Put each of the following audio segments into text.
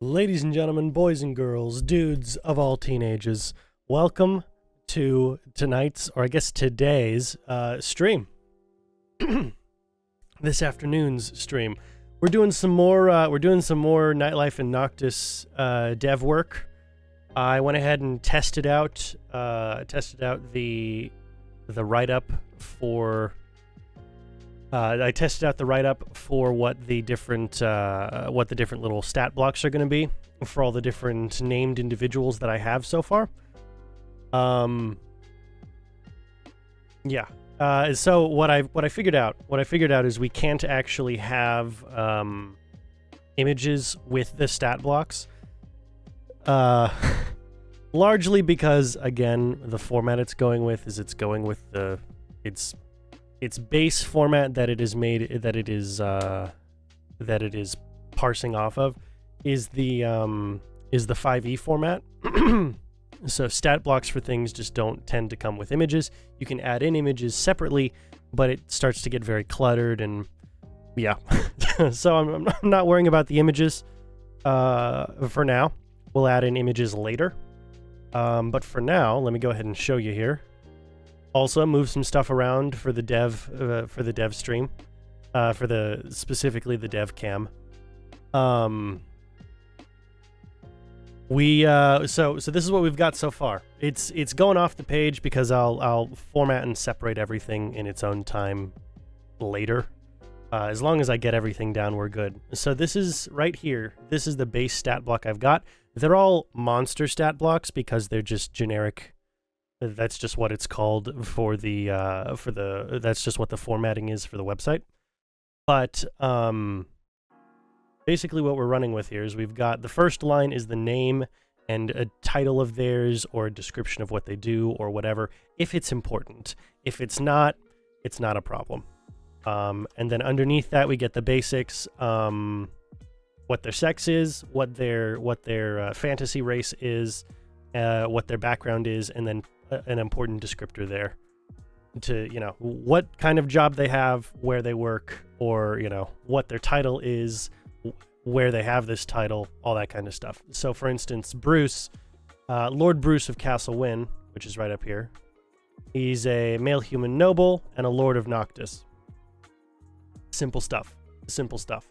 Ladies and gentlemen, boys and girls, dudes of all teenagers, welcome to tonight's, or I guess today's, stream. This afternoon's stream. We're doing some more Nightlife and Noctis dev work. I went ahead and tested out the write-up for. I tested out the write-up for what the different little stat blocks are going to be for all the different named individuals that I have so far. Yeah. So what I figured out is we can't actually have images with the stat blocks. Largely because, again, the format it's going with its base format that it is parsing off of is the 5e format. So stat blocks for things just don't tend to come with images. You can add in images separately, but it starts to get very cluttered, and yeah. So I'm not worrying about the images for now. We'll add in images later. But for now, let me go ahead and show you here. Also, move some stuff around for the dev stream, specifically the dev cam. So this is what we've got so far. It's going off the page because I'll format and separate everything in its own time later. As long as I get everything down, we're good. So this is right here. This is the base stat block I've got. They're all monster stat blocks because they're just generic. That's just what it's called that's just what the formatting is for the website. But basically what we're running with here is we've got the first line is the name and a title of theirs or a description of what they do or whatever, if it's important. If it's not a problem. And then underneath that we get the basics, what their sex is, what their fantasy race is, what their background is, and then an important descriptor there to, what kind of job they have, where they work, or, what their title is, where they have this title, all that kind of stuff. So, for instance, Bruce, Lord Bruce of Castle Wynn, which is right up here, he's a male human noble and a Lord of Noctis. Simple stuff. Simple stuff.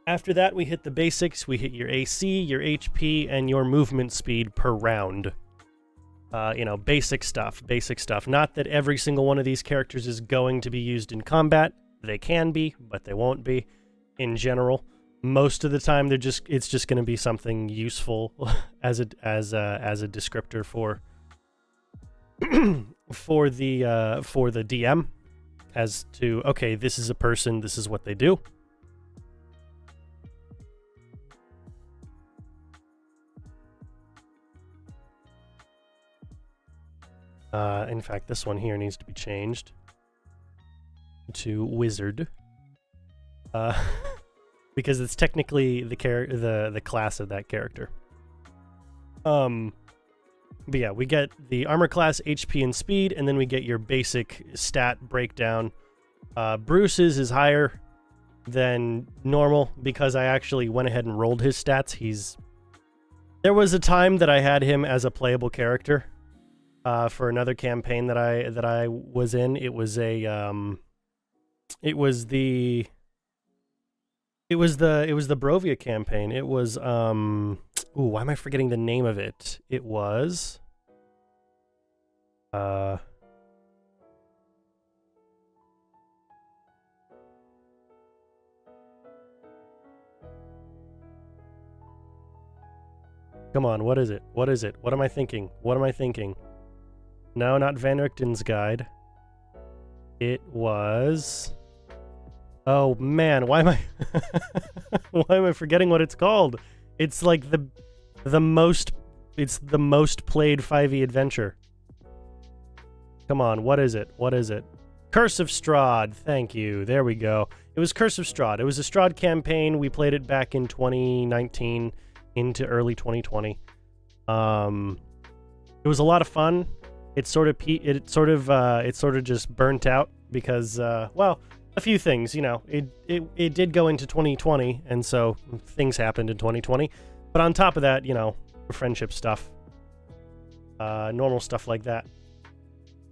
After that, we hit the basics. We hit your AC, your HP, and your movement speed per round. Basic stuff. Not that every single one of these characters is going to be used in combat. They can be, but they won't be. In general, most of the time, it's just going to be something useful as a descriptor for the DM, as to, okay, this is a person. This is what they do. In fact, this one here needs to be changed to wizard, because it's technically the class of that character. But yeah, we get the armor class, HP, and speed, and then we get your basic stat breakdown. Bruce's is higher than normal because I actually went ahead and rolled his stats. There was a time that I had him as a playable character. For another campaign that I was in. It was the Brovia campaign. It was why am I forgetting the name of it? It was come on, what is it? What am I thinking? No, not Van Richten's Guide. It was... Oh man, why am I forgetting what it's called? It's like the most played 5e adventure. Come on, what is it? Curse of Strahd. Thank you. There we go. It was Curse of Strahd. It was a Strahd campaign. We played it back in 2019 into early 2020. It was a lot of fun. It sort of just burnt out because, a few things, you know, it did go into 2020, and so things happened in 2020. But on top of that, you know, friendship stuff, normal stuff like that,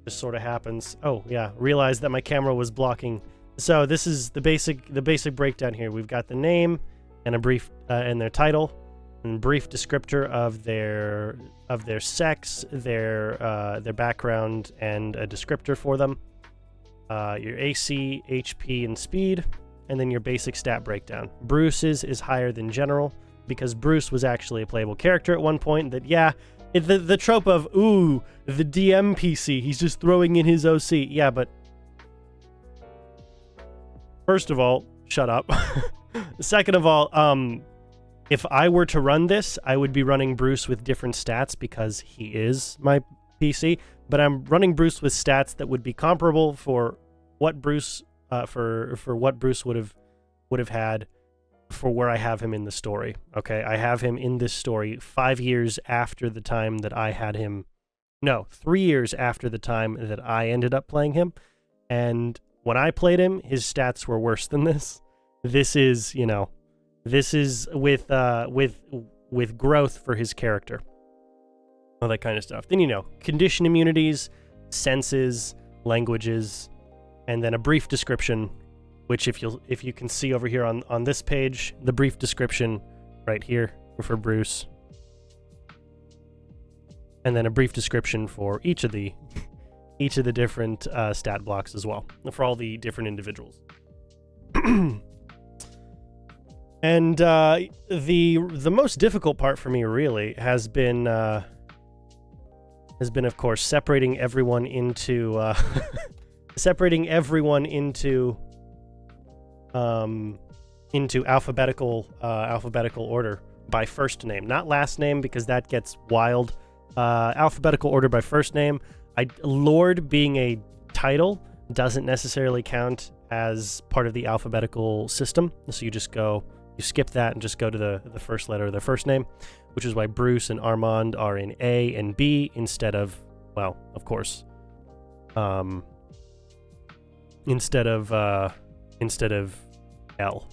just sort of happens. Oh yeah, realized that my camera was blocking. So this is the basic breakdown here. We've got the name and a brief and their title, and brief descriptor of their sex, their background, and a descriptor for them. Your AC, HP, and speed, and then your basic stat breakdown. Bruce's is higher than general because Bruce was actually a playable character at one point. That yeah. The trope of, ooh, the DM PC, he's just throwing in his OC. Yeah, but first of all, shut up. Second of all, if I were to run this, I would be running Bruce with different stats because he is my PC, but I'm running Bruce with stats that would be comparable for what Bruce for what Bruce would have had for where I have him in the story. Okay, I have him in this story 5 years after the time that I had him. No, 3 years after the time that I ended up playing him. And when I played him, his stats were worse than this. This is, you know, this is with growth for his character. All that kind of stuff. Then, you know, condition immunities, senses, languages, and then a brief description, which if you can see over here on this page, the brief description right here for Bruce. And then a brief description for each of the different stat blocks as well, for all the different individuals. And the most difficult part for me really has been of course separating everyone into alphabetical order by first name, not last name, because that gets wild. Alphabetical order by first name. Lord being a title doesn't necessarily count as part of the alphabetical system, so you skip that and just go to the first letter of their first name, which is why Bruce and Armand are in A and B instead of, well, of course, instead of L.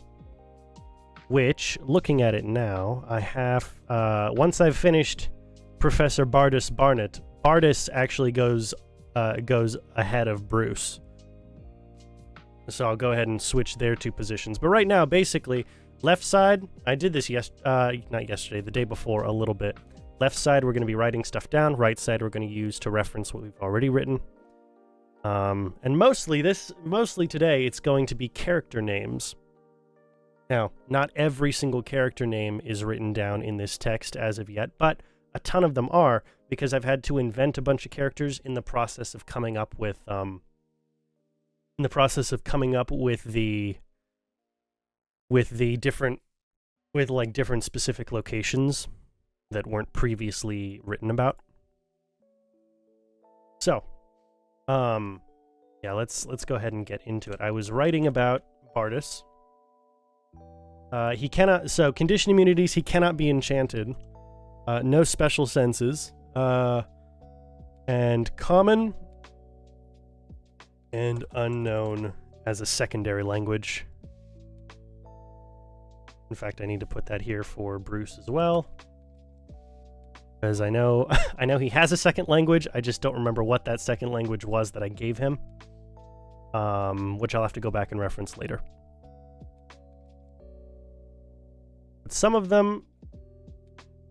Which, looking at it now, I have once I've finished Professor Bardus Barnett, Bardus actually goes ahead of Bruce. So I'll go ahead and switch their two positions. But right now, basically, left side, I did this not yesterday, the day before a little bit. Left side, we're going to be writing stuff down. Right side, we're going to use to reference what we've already written. And mostly today, it's going to be character names. Now, not every single character name is written down in this text as of yet, but a ton of them are, because I've had to invent a bunch of characters in the process of coming up with different specific locations that weren't previously written about. So, yeah, let's go ahead and get into it. I was writing about Bardus. He cannot, so condition immunities, he cannot be enchanted. No special senses. And common and unknown as a secondary language. In fact, I need to put that here for Bruce as well, because I know he has a second language. I just don't remember what that second language was that I gave him, which I'll have to go back and reference later. But some of them,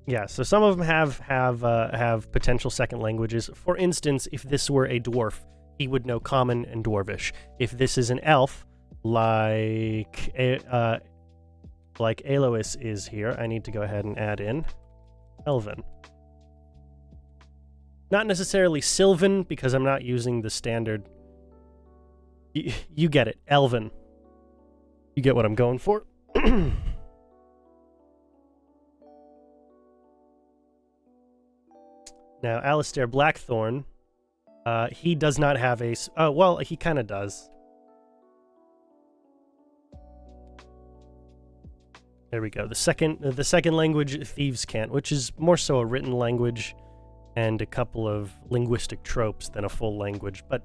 yeah. So some of them have potential second languages. For instance, if this were a dwarf, he would know Common and Dwarvish. If this is an elf, like Alois is here, I need to go ahead and add in Elven. Not necessarily Sylvan, because I'm not using the standard. You get it, Elven. You get what I'm going for. Now, Alistair Blackthorn, he does not have a... Oh, well, he kind of does. There we go. The second language, Thieves can't, which is more so a written language and a couple of linguistic tropes than a full language, but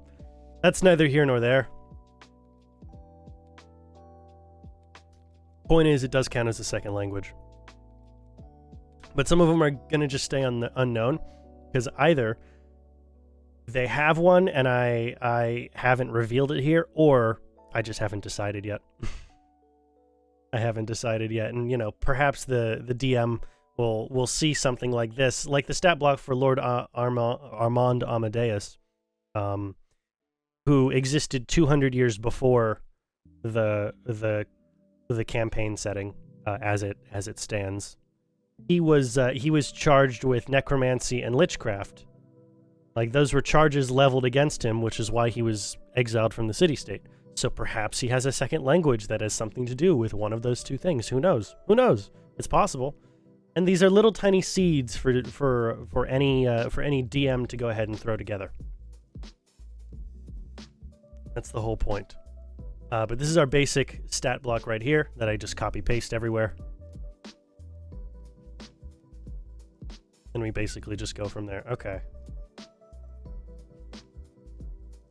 that's neither here nor there. Point is, it does count as a second language. But some of them are going to just stay on the unknown, because either they have one and I haven't revealed it here, or I just haven't decided yet. I haven't decided yet, and you know, perhaps the DM will see something like this, like the stat block for Lord Armand Amadeus, who existed 200 years before the campaign setting as it stands. He was charged with necromancy and lichcraft. Like, those were charges leveled against him, which is why he was exiled from the city-state. So perhaps he has a second language that has something to do with one of those two things. Who knows? Who knows? It's possible. And these are little tiny seeds for any DM to go ahead and throw together. That's the whole point. But this is our basic stat block right here that I just copy-paste everywhere. And we basically just go from there. Okay.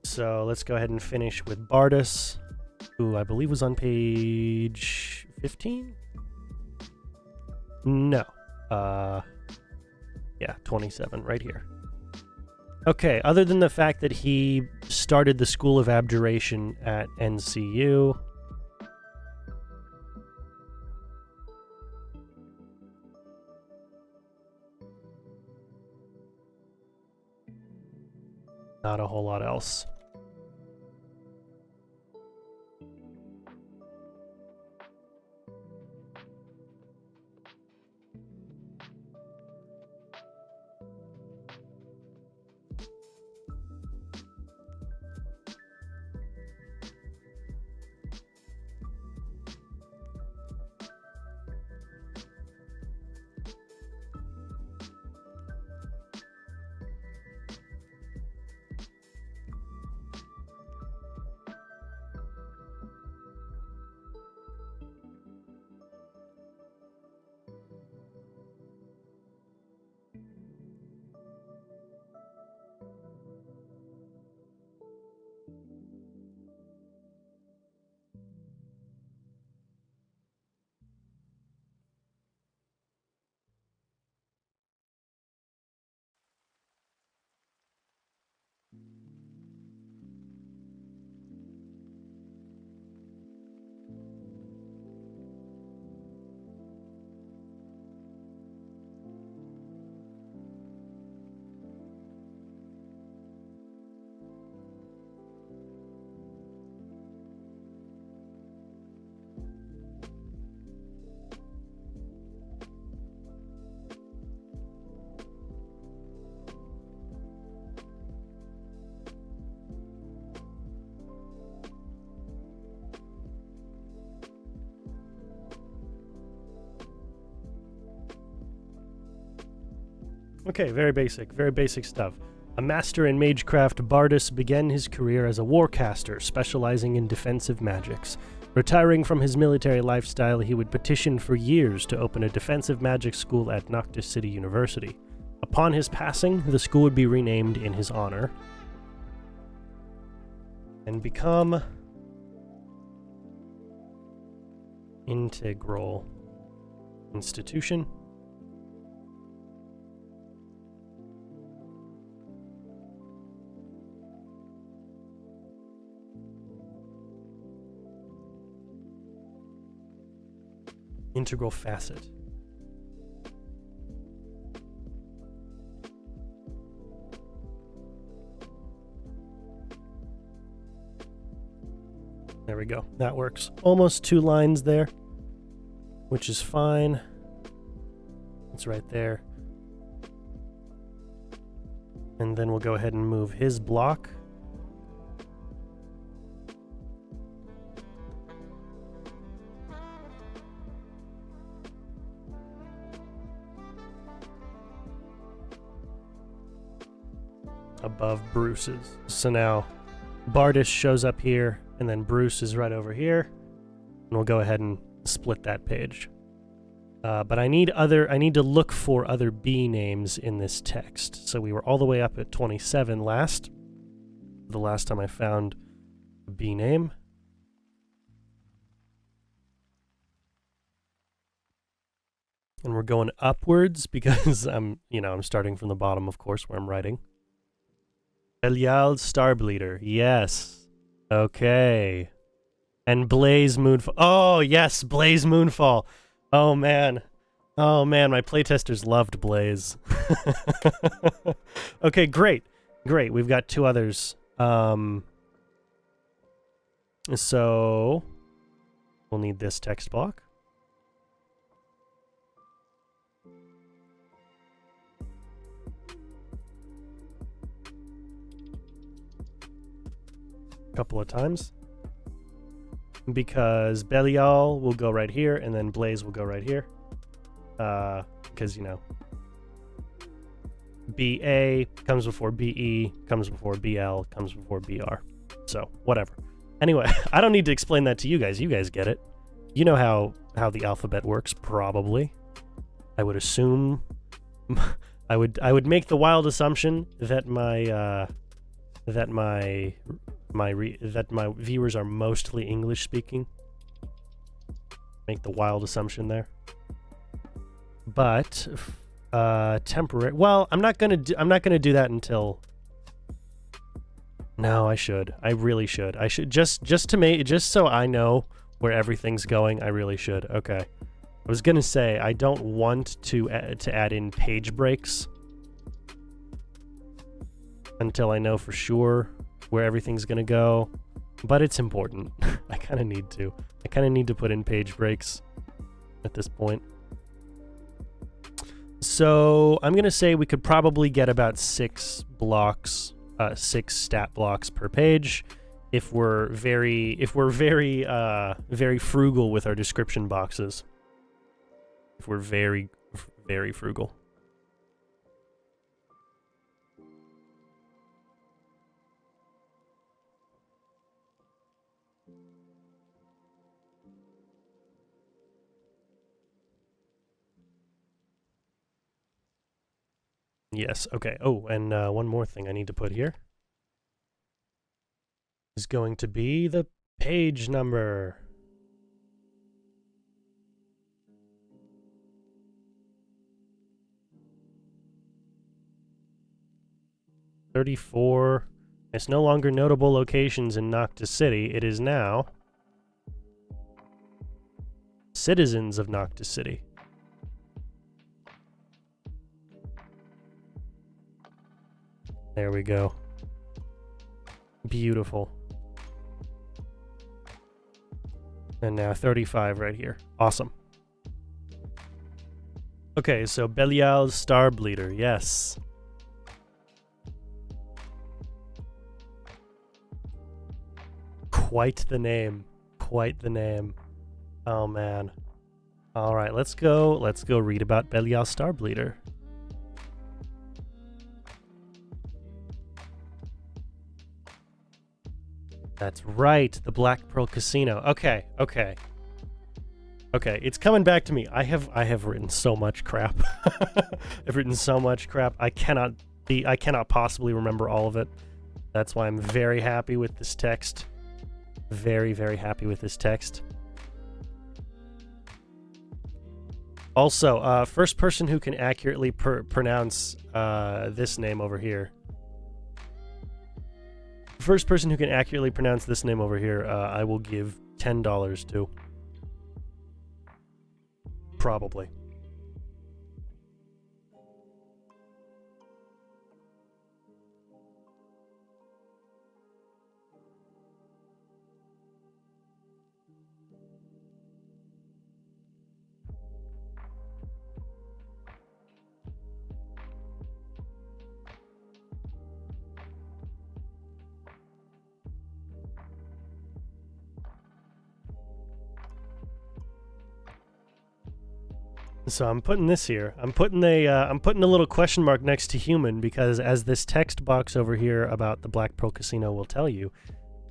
So let's go ahead and finish with Bardus, who I believe was on page 15? No. Yeah, 27, right here. Okay, other than the fact that he started the School of Abjuration at NCU, not a whole lot else. Okay, very basic stuff. A master in magecraft, Bardus began his career as a warcaster, specializing in defensive magics. Retiring from his military lifestyle, he would petition for years to open a defensive magic school at Noctis City University. Upon his passing, the school would be renamed in his honor and become integral institution. Integral facet. There we go. That works. Almost 2 lines there, which is fine. It's right there. And then we'll go ahead and move his block. Above Bruce's. So now Bardus shows up here, and then Bruce is right over here, and we'll go ahead and split that page. But I need to look for other B names in this text. So we were all the way up at 27 the last time I found a B name. And we're going upwards because I'm starting from the bottom, of course, where I'm writing. Belial Starbleeder, yes. Okay. And Blaze Moonfall. Oh, yes, Blaze Moonfall. Oh, man. Oh, man, my playtesters loved Blaze. Okay, great. Great, we've got two others. So, we'll need this text block. Couple of times. Because Belial will go right here, and then Blaze will go right here. Because, you know, BA comes before BE, comes before BL, comes before BR. So, whatever. Anyway, I don't need to explain that to you guys. You guys get it. You know how the alphabet works, probably. I would assume... I would make the wild assumption that my viewers are mostly English speaking. Make the wild assumption there. But temporary. Well, I'm not gonna do that until. No, I should. I really should. I should just so I know where everything's going. I really should. Okay. I was gonna say I don't want to add in page breaks until I know for sure where everything's gonna go, but it's important. I kind of need to. I kind of need to put in page breaks at this point. So I'm gonna say we could probably get about 6 blocks, 6 stat blocks per page, if we're very frugal with our description boxes. If we're very frugal. Yes, okay. Oh, and one more thing I need to put here is going to be the page number. $34. It's no longer notable locations in Noctis City. It is now citizens of Noctis City. There we go. Beautiful. And now 35 right here. Awesome. Okay, so Belial's Starbleeder, yes. Quite the name. Quite the name. Oh man. Alright, let's go read about Belial's Starbleeder. That's right, the Black Pearl Casino. Okay, it's coming back to me. I have written so much crap. I've written so much crap. I cannot possibly remember all of it. That's why I'm very happy with this text. Very, very happy with this text. Also, first person who can accurately pronounce this name over here. First person who can accurately pronounce this name over here, I will give $10 to. Probably. So I'm putting this here. I'm putting a little question mark next to human because as this text box over here about the Black Pearl Casino will tell you,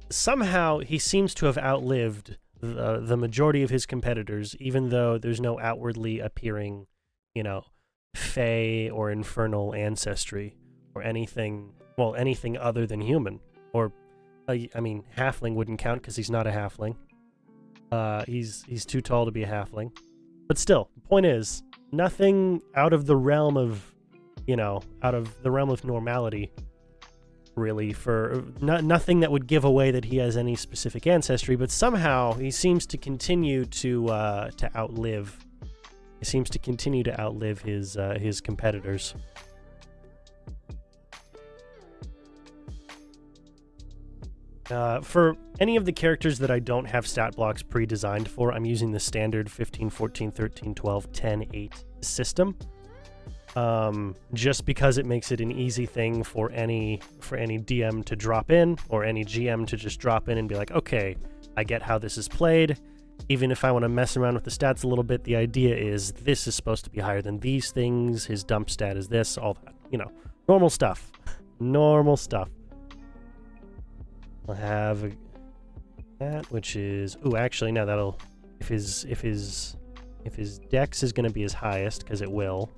somehow he seems to have outlived the majority of his competitors, even though there's no outwardly appearing, fey or infernal ancestry or anything other than human. Or, halfling wouldn't count because he's not a halfling. He's too tall to be a halfling. But still, the point is, nothing out of the realm of, out of the realm of normality, really, for nothing that would give away that he has any specific ancestry, but somehow he seems to continue to outlive. He seems to continue to outlive his competitors. For any of the characters that I don't have stat blocks pre-designed for, I'm using the standard 15, 14, 13, 12, 10, 8 system. Just because it makes it an easy thing for any DM to drop in, or any GM to just drop in and be like, okay, I get how this is played. Even if I want to mess around with the stats a little bit, the idea is this is supposed to be higher than these things, his dump stat is this, all that, normal stuff. Normal stuff. I'll have that, which is, actually, no, that'll, if his dex is going to be his highest, because it will.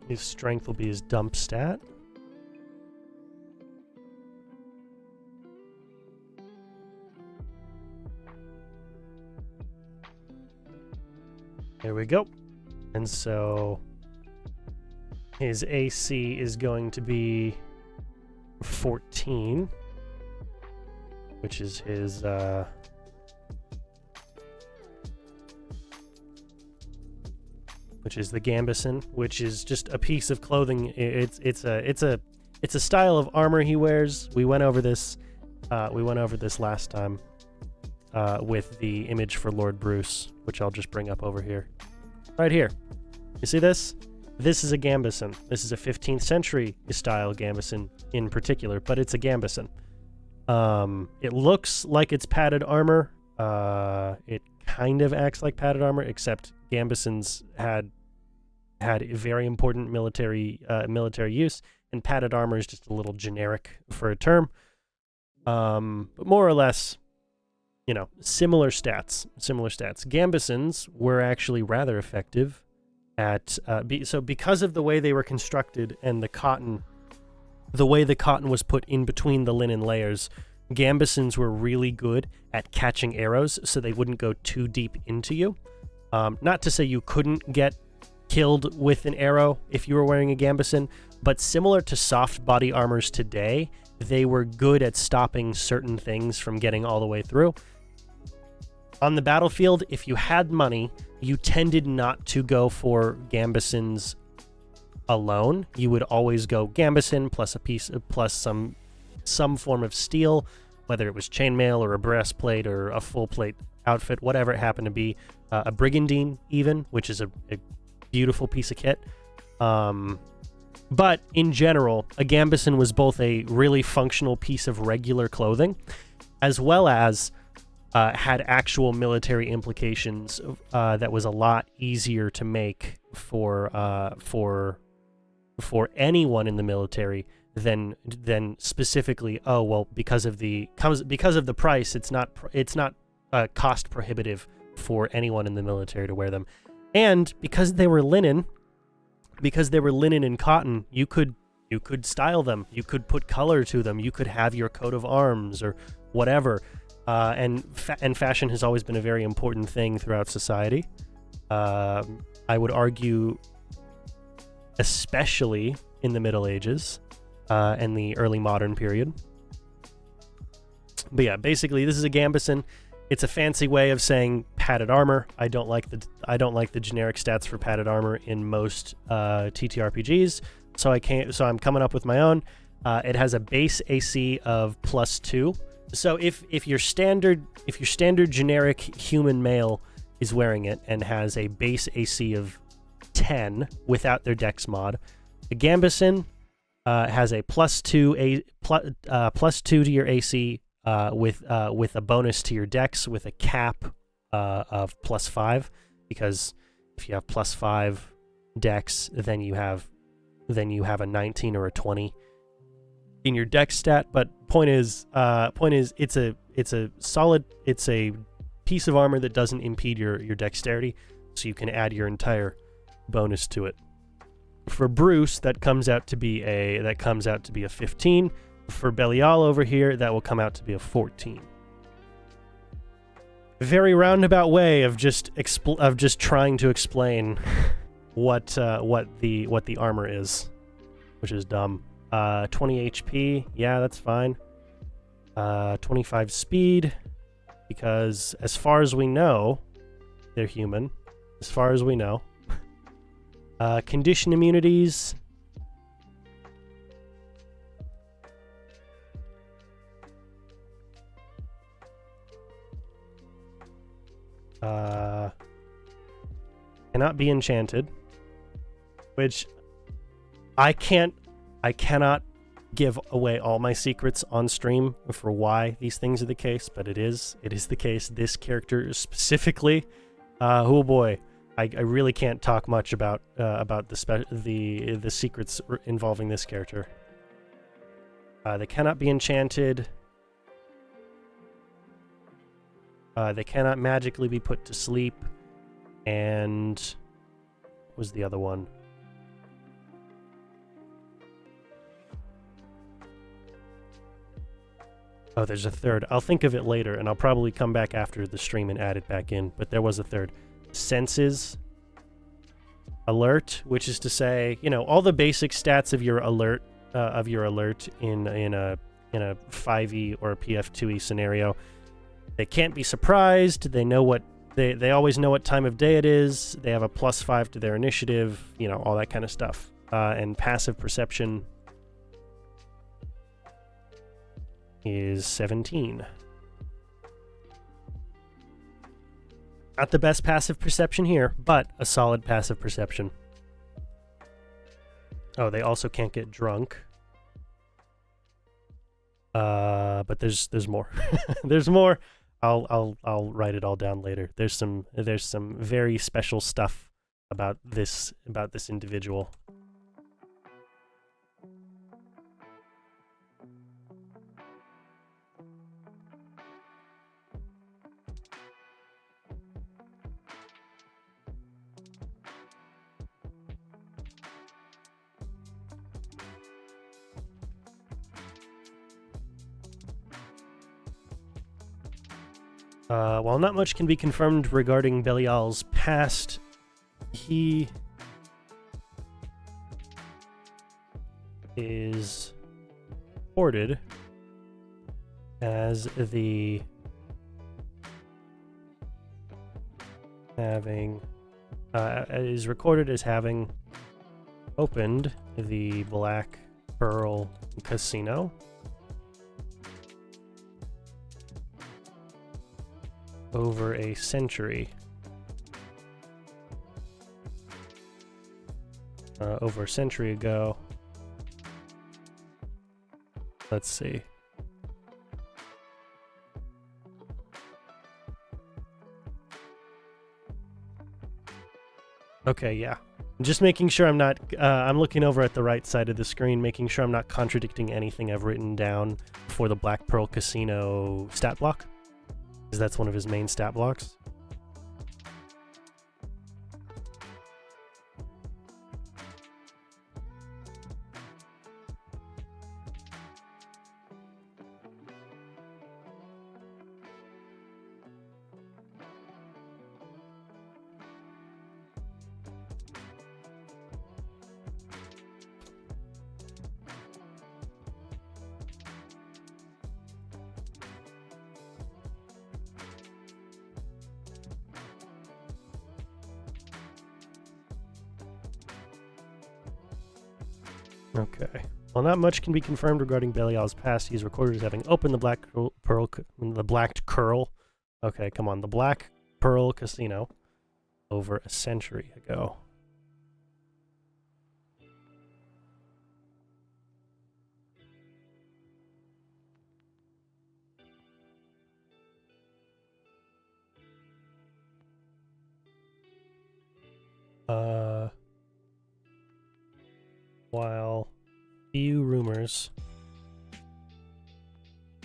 His strength will be his dump stat. There we go. And so his AC is going to be 14, which is his which is the gambeson, which is just a piece of clothing. It's a style of armor he wears. We went over this last time with the image for Lord Bruce, which I'll just bring up over here. Right here. You see this? This is a gambeson. This is a 15th century style gambeson in particular, but it's a gambeson. It looks like it's padded armor. It kind of acts like padded armor, except gambesons had a very important military use, and padded armor is just a little generic for a term. But more or less, similar stats. Gambesons were actually rather effective at because of the way they were constructed and the way the cotton was put in between the linen layers. Gambesons were really good at catching arrows, so they wouldn't go too deep into you. Not to say you couldn't get killed with an arrow if you were wearing a gambeson, but similar to soft body armors today, they were good at stopping certain things from getting all the way through. On the battlefield, if you had money, you tended not to go for gambesons alone. You would always go gambeson plus some form of steel, whether it was chainmail or a breastplate or a full plate outfit, whatever it happened to be. A brigandine even, which is a beautiful piece of kit. But in general, a gambeson was both a really functional piece of regular clothing, as well as had actual military implications that was a lot easier to make for anyone in the military than specifically, because of the price, it's not cost prohibitive for anyone in the military to wear them. And because they were linen and cotton, you could style them, you could put color to them, you could have your coat of arms or whatever. And fashion has always been a very important thing throughout society. I would argue, especially in the Middle Ages and the early modern period. But yeah, basically, this is a gambeson. It's a fancy way of saying padded armor. I don't like the generic stats for padded armor in most TTRPGs, so I'm coming up with my own. It has a base AC of +2. So if your standard generic human male is wearing it and has a base AC of 10 without their dex mod, the gambeson has a +2 to your AC with a bonus to your dex with a cap of +5, because if you have +5 dex, then you have a 19 or a 20 in your dex stat. But point is it's a piece of armor that doesn't impede your dexterity, so you can add your entire bonus to it. For Bruce, that comes out to be a 15. For Belial over here, that will come out to be a 14. A very roundabout way of just trying to explain what the armor is, which is dumb. 20 HP, yeah, that's fine. 25 speed, because as far as we know, they're human. As far as we know. Condition immunities. Cannot be enchanted, which I cannot give away all my secrets on stream for why these things are the case, but it is the case. This character specifically, oh boy, I really can't talk much about the secrets involving this character. They cannot be enchanted. They cannot magically be put to sleep. And what was the other one? Oh, there's a third. I'll think of it later, and I'll probably come back after the stream and add it back in. But there was a third. Senses. Alert, which is to say, you know, all the basic stats of your alert in a 5e or a PF2e scenario. They can't be surprised. They know what they always know what time of day it is. They have a +5 to their initiative, you know, all that kind of stuff. And passive perception is 17. Not the best passive perception here, but a solid passive perception. Oh, they also can't get drunk. But there's more. There's more. I'll write it all down later. There's some very special stuff about this individual. While not much can be confirmed regarding Belial's past, he is reported as is recorded as having opened the Black Pearl Casino over a century. Over a century ago. Let's see. Okay, yeah. Just making sure I'm not, I'm looking over at the right side of the screen, making sure I'm not contradicting anything I've written down for the Black Pearl Casino stat block, because that's one of his main stat blocks. Okay. While not much can be confirmed regarding Belial's past, he's recorded as having opened the Black Pearl. Okay, come on, the Black Pearl Casino over a century ago. While few rumors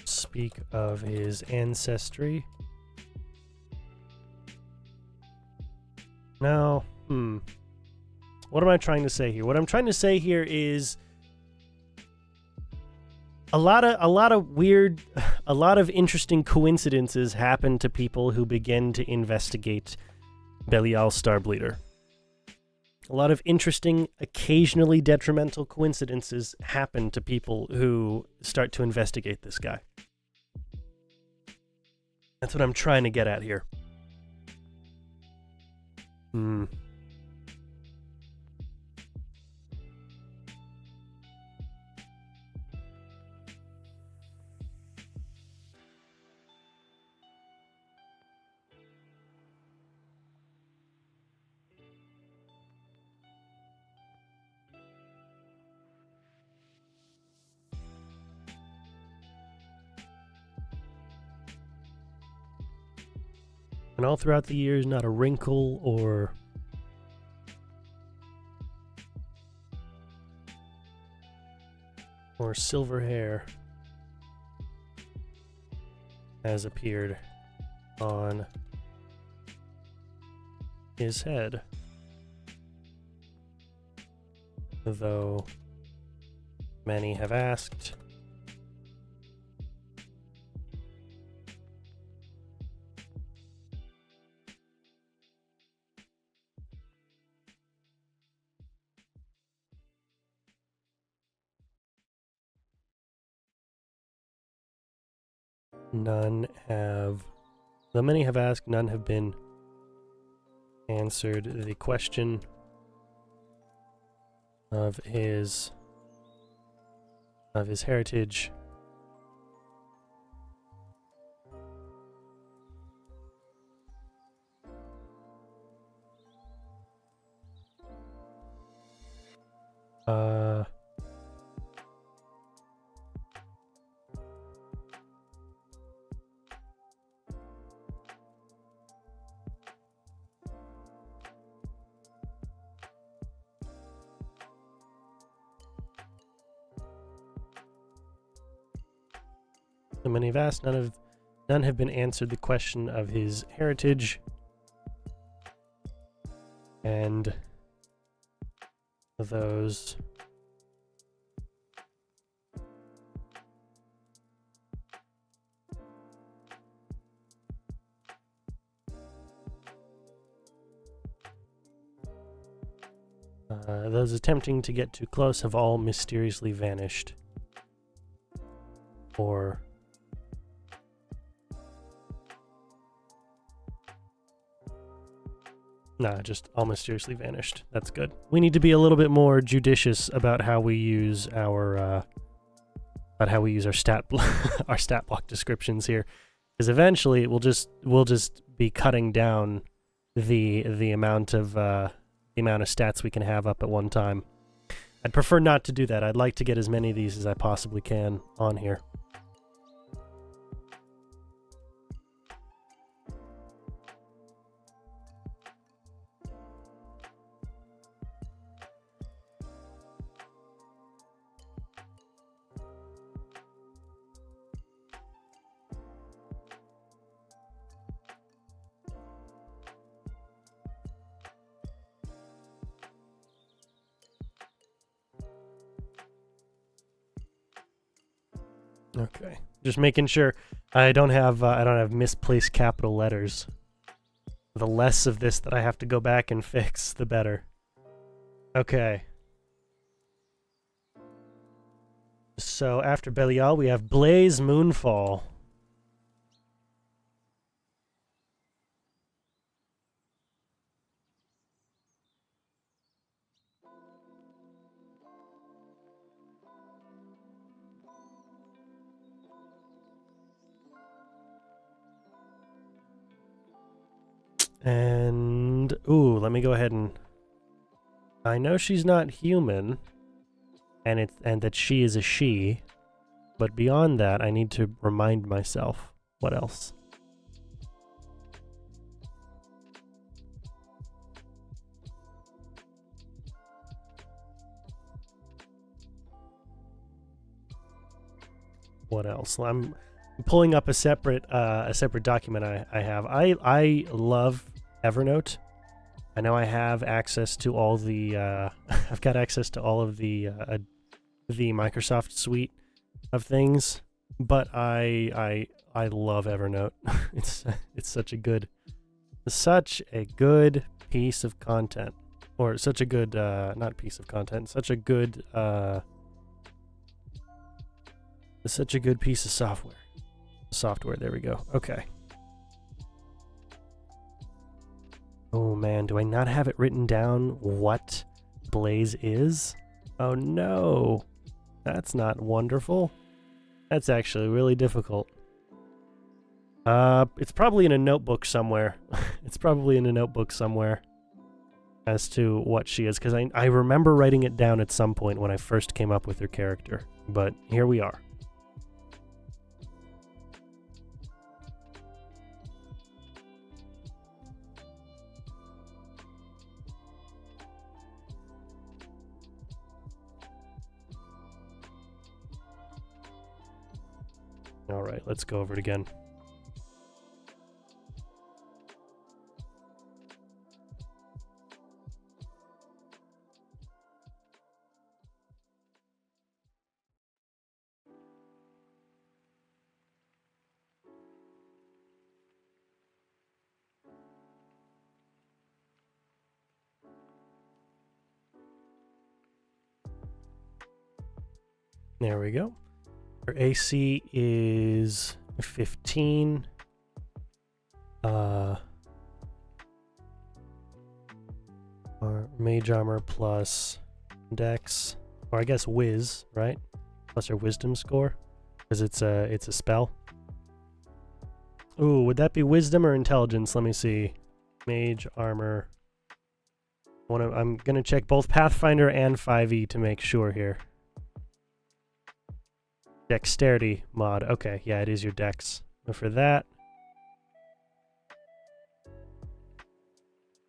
speak of his ancestry, No. What am I trying to say here? What I'm trying to say here is a lot of weird, a lot of interesting coincidences happen to people who begin to investigate Belial Starbleeder. A lot of interesting, occasionally detrimental coincidences happen to people who start to investigate this guy. That's what I'm trying to get at here. And all throughout the years, not a wrinkle or silver hair has appeared on his head, though many have asked none have, though many have asked, none have been answered the question of his heritage. So many have asked, none have been answered the question of his heritage. And those attempting to get too close have all mysteriously vanished. Or nah, just all mysteriously vanished. That's good. We need to be a little bit more judicious about how we use our stat our stat block descriptions here, because eventually we'll just be cutting down the amount of stats we can have up at one time. I'd prefer not to do that. I'd like to get as many of these as I possibly can on here. Okay, just making sure I don't have misplaced capital letters. The less of this that I have to go back and fix, the better. Okay. So after Belial, we have Blaze Moonfall. And ooh, let me go ahead and I know she's not human, and that she is a she, but beyond that, I need to remind myself what else. What else? I'm pulling up a separate document I have. I love Evernote, I know I have access to all the, I've got access to all of the Microsoft suite of things, but I love Evernote. It's such a good piece of content, or such a good not piece of content, such a good piece of software. There we go. Okay. Oh man, do I not have it written down what Blaze is? Oh no, that's not wonderful. That's actually really difficult. It's probably in a notebook somewhere. It's probably in a notebook somewhere as to what she is, because I remember writing it down at some point when I first came up with her character. But here we are. All right, let's go over it again. There we go. Her AC is 15. Our mage armor plus dex, or I guess whiz, right? Plus her wisdom score, because it's a spell. Ooh, would that be wisdom or intelligence? Let me see. Mage armor. I'm gonna check both Pathfinder and 5e to make sure here. Dexterity mod. Okay, yeah, it is your dex. But for that,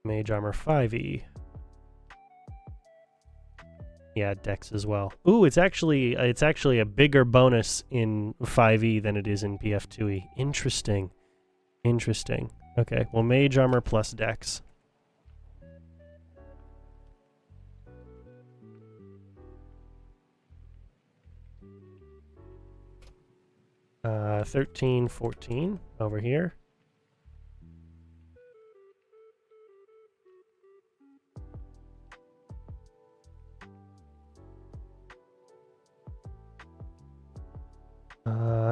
mage armor 5e. Yeah, dex as well. Ooh, it's actually a bigger bonus in 5e than it is in PF2e. Interesting. Interesting. Okay, well, mage armor plus dex. Uh, 13, 14 over here.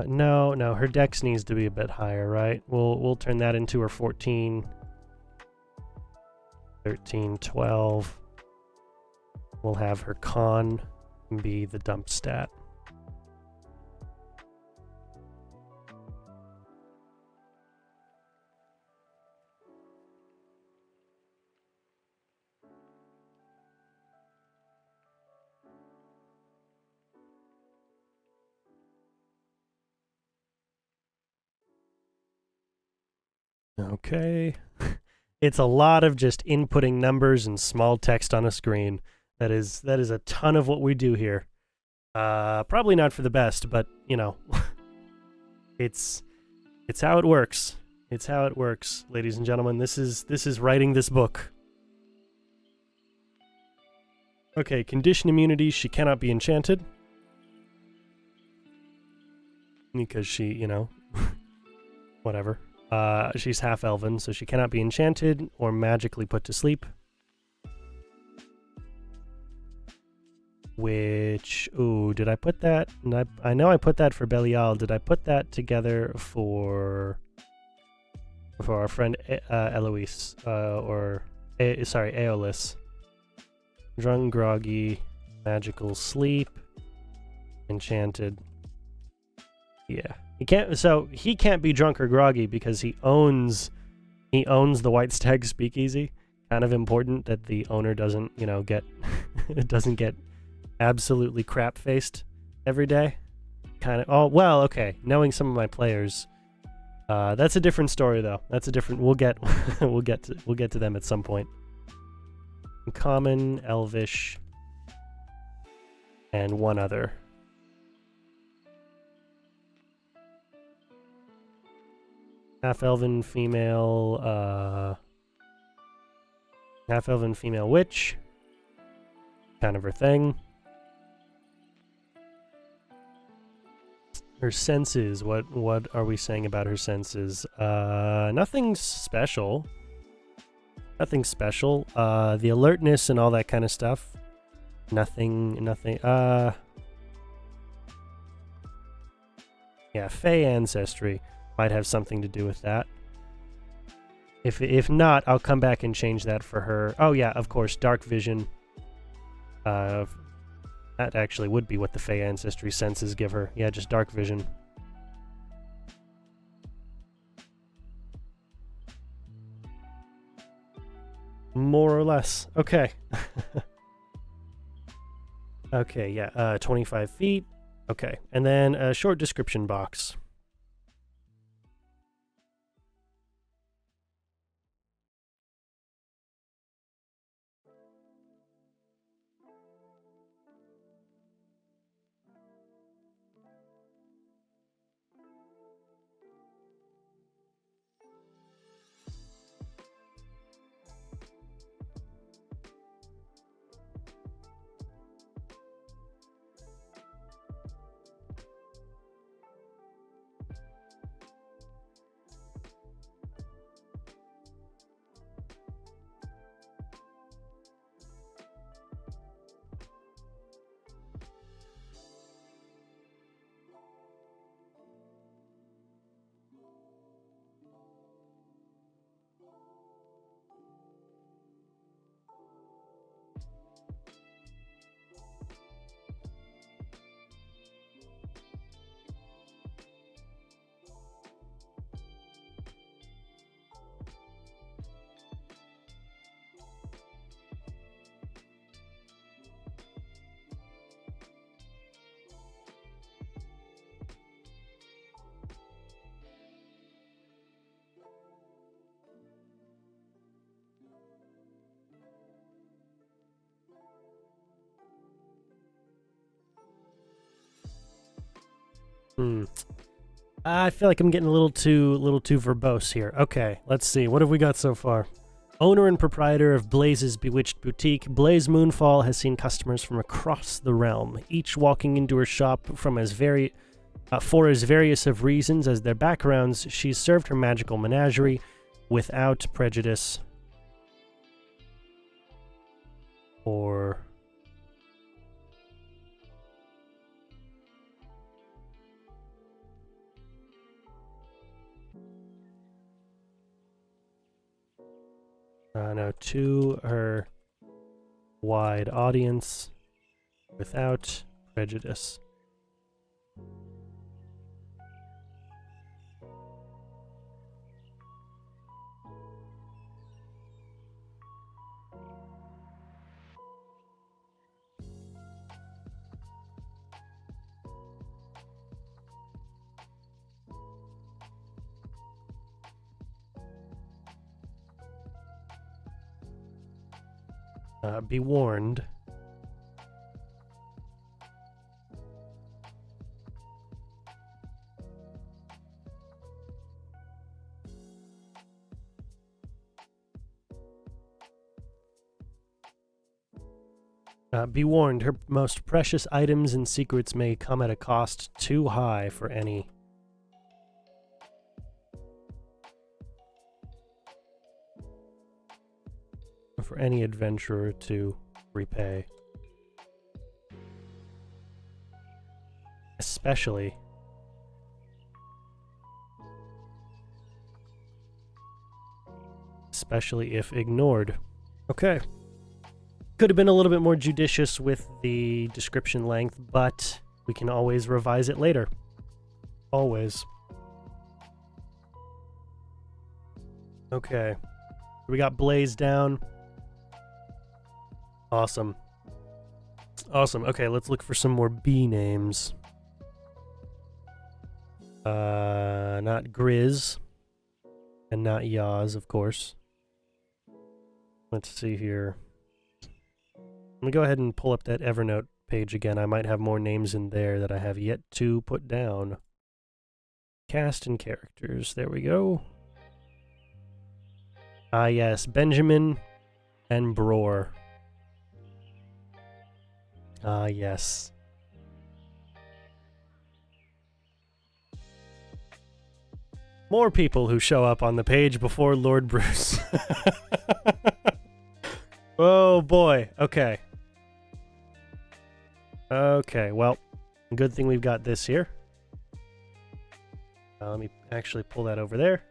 No, her dex needs to be a bit higher, right? We'll turn that into her 14, 13, 12. We'll have her con be the dump stat. Okay. It's a lot of just inputting numbers and small text on a screen. That is a ton of what we do here. Probably not for the best, but you know, it's how it works. It's how it works, ladies and gentlemen. This is writing this book. Okay, condition immunity. She cannot be enchanted because she, you know, whatever. She's half-elven, so she cannot be enchanted or magically put to sleep. Which, ooh, did I put that? I know I put that for Belial. Did I put that together for our friend Eloise? Sorry, Aeolus. Drunk, groggy, magical sleep, enchanted. Yeah. He can't be drunk or groggy because he owns the White Stag Speakeasy. Kind of important that the owner doesn't, you know, get doesn't get absolutely crap faced every day. Kind of. Oh well, okay. Knowing some of my players, that's a different story though. That's a different. We'll get we'll get to them at some point. Common, Elvish, and one other. Half-elven female, Half-elven female witch. Kind of her thing. Her senses, what are we saying about her senses? Nothing special. Nothing special. The alertness and all that kind of stuff. Nothing, yeah, Fey ancestry might have something to do with that. If not, I'll come back and change that for her. Oh yeah, of course, dark vision. That actually would be what the Fey ancestry senses give her. Yeah, just dark vision. More or less. Okay. Okay, yeah, 25 feet. Okay, and then a short description box. I feel like I'm getting a little too verbose here. Okay, let's see. What have we got so far? Owner and proprietor of Blaze's Bewitched Boutique, Blaze Moonfall has seen customers from across the realm, each walking into her shop for as various of reasons as their backgrounds. She's served her magical menagerie without prejudice or... no, to her wide audience without prejudice. Be warned. Be warned, her most precious items and secrets may come at a cost too high for any adventurer to repay. Especially if ignored. Okay. Could have been a little bit more judicious with the description length, but we can always revise it later. Always. Okay. We got Blaze down. Awesome. Awesome. Okay, let's look for some more B names. Not Grizz. And not Yaz, of course. Let's see here. Let me go ahead and pull up that Evernote page again. I might have more names in there that I have yet to put down. Cast and characters. There we go. Ah, yes. Benjamin And Bror. Ah, yes. More people who show up on the page before Lord Bruce. Oh boy. Okay. Okay, well, good thing we've got this here. Let me actually pull that over there.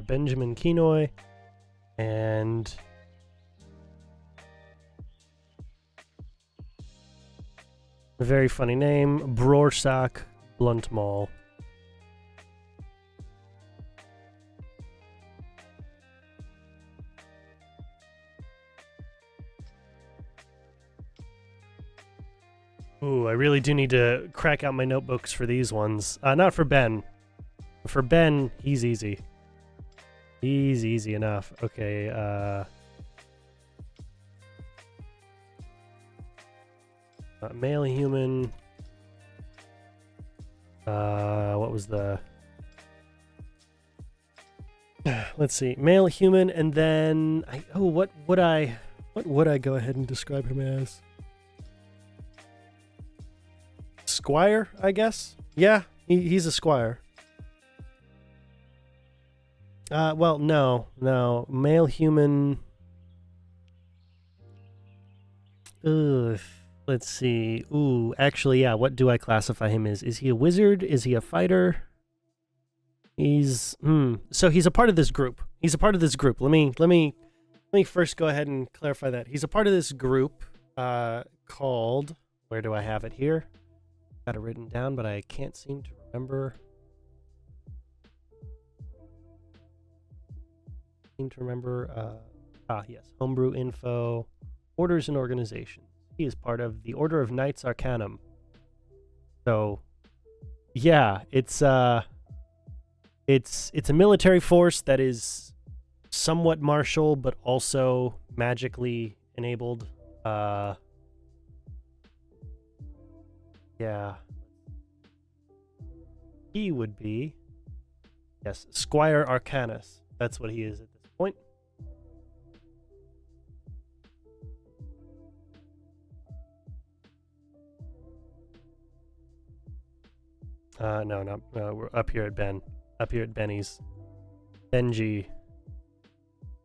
Benjamin Kenoy, and a very funny name, Brorsak Bluntmall. Ooh, I really do need to crack out my notebooks for these ones. Not for Ben. For Ben, he's easy. He's easy enough. Okay, male human. What was the... Let's see. Male human, and then... what would I go ahead and describe him as? Squire, I guess? Yeah, he's a squire. Well, no. Male human... Ugh. Let's see. Ooh, actually, yeah, what do I classify him as? Is he a wizard? Is he a fighter? He's... So he's a part of this group. He's a part of this group. Let me first go ahead and clarify that. He's a part of this group, called... Where do I have it here? Got it written down, but I can't seem to remember... Yes, homebrew info, orders and organizations. He is part of the Order of Knights Arcanum. So, yeah, it's a military force that is somewhat martial, but also magically enabled. Yeah. He would be, yes, Squire Arcanus. That's what he is at this point. No, we're up here at Ben. Up here at Benny's. Benji.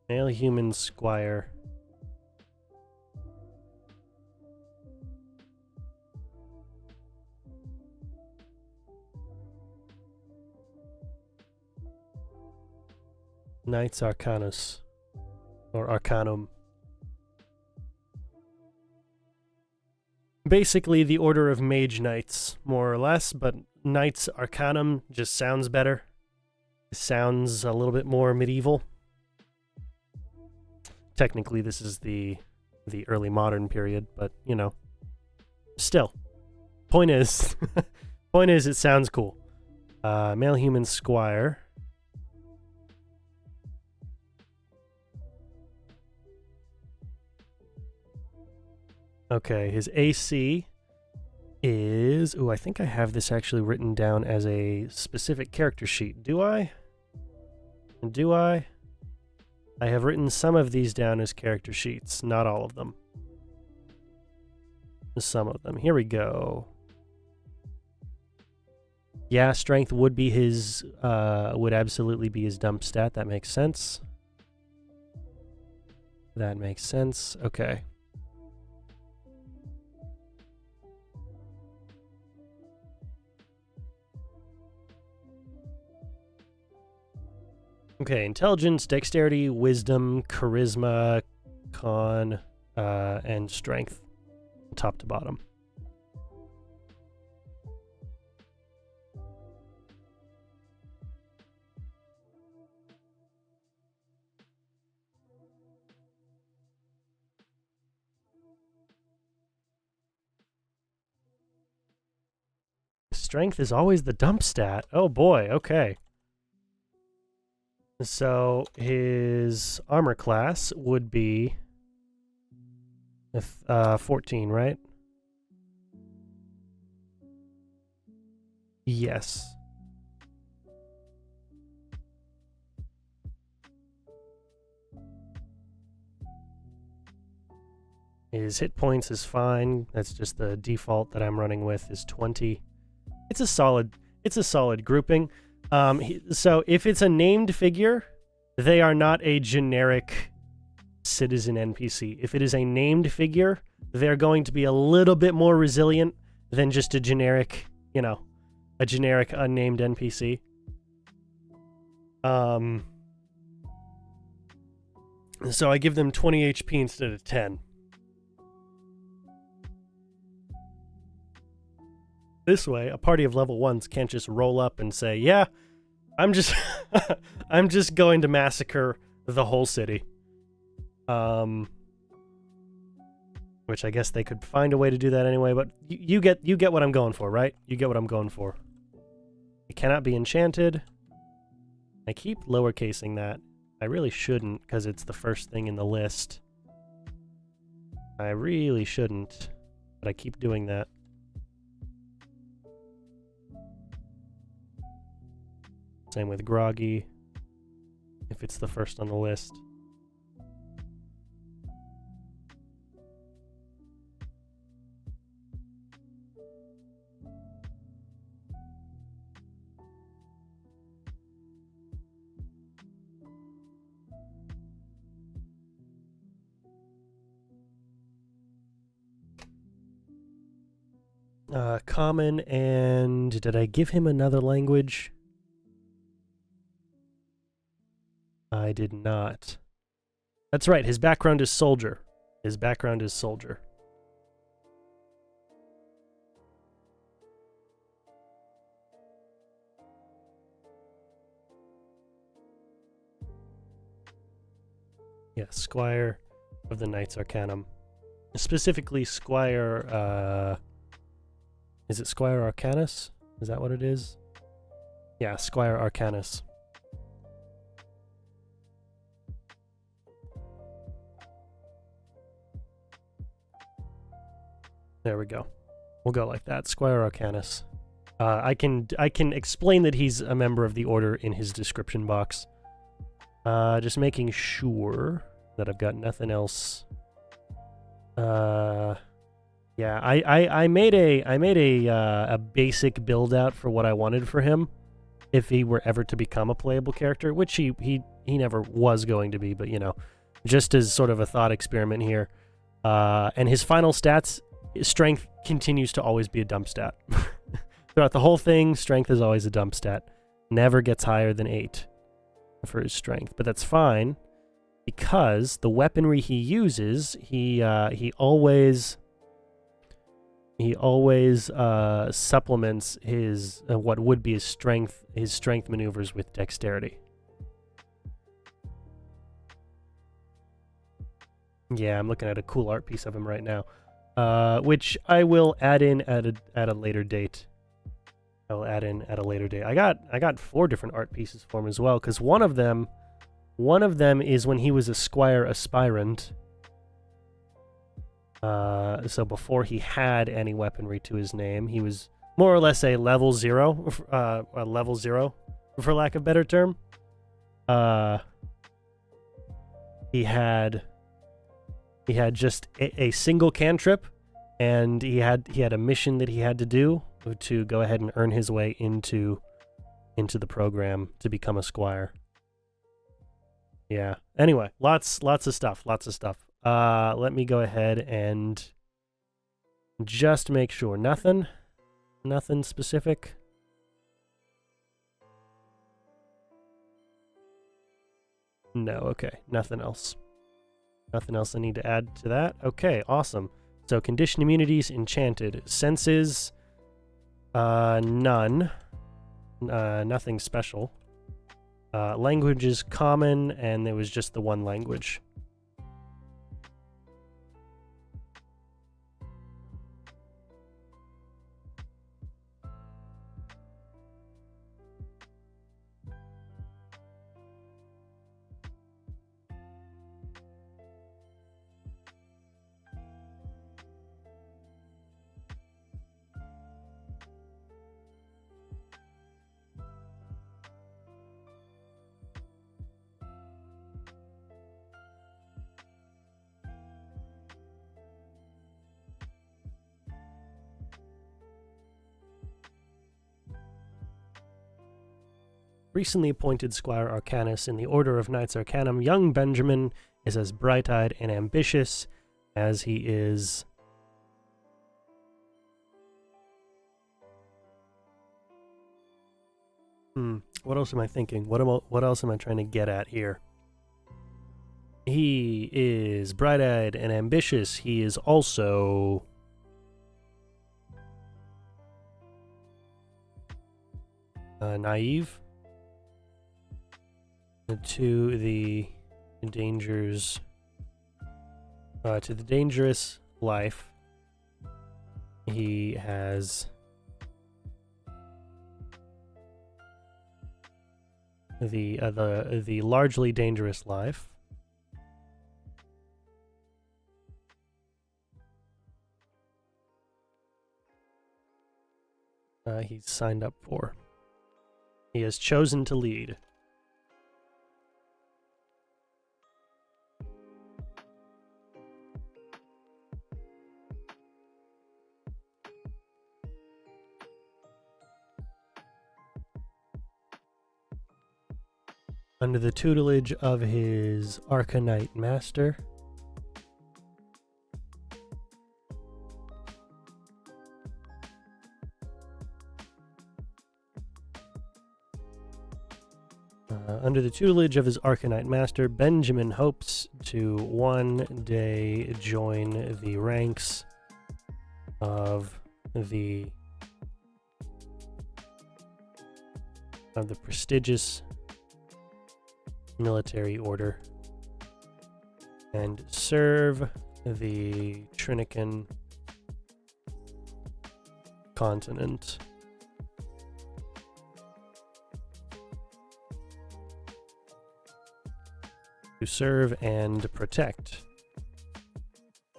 Male human squire. Knights Arcanus. Or Arcanum. Basically the Order of Mage Knights, more or less, but Knights Arcanum just sounds better. It sounds a little bit more medieval. Technically this is the early modern period, but you know. Still. Point is it sounds cool. Male human squire. Okay, his AC is... Ooh, I think I have this actually written down as a specific character sheet. Do I? Do I? I have written some of these down as character sheets, not all of them. Some of them. Here we go. Yeah, strength would be his... would absolutely be his dump stat. That makes sense. That makes sense. Okay. Okay, intelligence, dexterity, wisdom, charisma, con, and strength, top to bottom. strength is always the dump stat. Oh boy, okay. So his armor class would be 14, right? Yes. His hit points is fine. That's just the default that I'm running with is 20. It's a solid grouping. So if it's a named figure, they are not a generic citizen NPC. If it is a named figure, they're going to be a little bit more resilient than just a generic, a generic unnamed NPC. So I give them 20 HP instead of 10. This way, a party of level 1s can't just roll up and say, yeah, I'm just I'm just going to massacre the whole city. Which I guess they could find a way to do that anyway, but you get what I'm going for, right? You get what I'm going for. It cannot be enchanted. I keep lowercasing that. I really shouldn't, because it's the first thing in the list. I really shouldn't, but I keep doing that. Same with groggy, if it's the first on the list. Common, and did I give him another language? I did not. That's right, his background is soldier. His background is soldier. Yeah, Squire of the Knights Arcanum. Specifically, Squire, is it Squire Arcanus? Is that what it is? Yeah, Squire Arcanus. There we go. We'll go like that. Squire Arcanus. I can explain that he's a member of the order in his description box. Just making sure that I've got nothing else. Yeah, I made a basic build out for what I wanted for him, if he were ever to become a playable character, which he never was going to be, but just as sort of a thought experiment here. And his final stats, strength continues to always be a dump stat. Throughout the whole thing, strength is always a dump stat. Never gets higher than 8 for his strength, but that's fine because the weaponry he uses, he always supplements his what would be his strength maneuvers with dexterity. Yeah, I'm looking at a cool art piece of him right now, which I will add in at a later date. I'll add in at a later date. I got 4 different art pieces for him as well, because one of them is when he was a Squire Aspirant. So before he had any weaponry to his name, he was more or less a level 0, for lack of a better term. He had just a single cantrip, and he had a mission that he had to do to go ahead and earn his way into the program to become a squire. Yeah. Anyway, lots of stuff. Let me go ahead and just make sure. Nothing specific. No, okay. Nothing else. Nothing else I need to add to that. Okay, awesome. So condition immunities, enchanted. Senses, none. Nothing special. Language is common, and there was just the one language. Recently appointed Squire Arcanus in the Order of Knights Arcanum, young Benjamin is as bright-eyed and ambitious as he is... What else am I thinking? What else am I trying to get at here? He is bright-eyed and ambitious. He is also... naive to the dangers, to the dangerous life. He has the largely dangerous life. He's signed up for. He has chosen to lead. Under the tutelage of his Arcanite master. Under the tutelage of his Arcanite master, Benjamin hopes to one day join the ranks of the prestigious military order and serve the Trinican continent. To serve and protect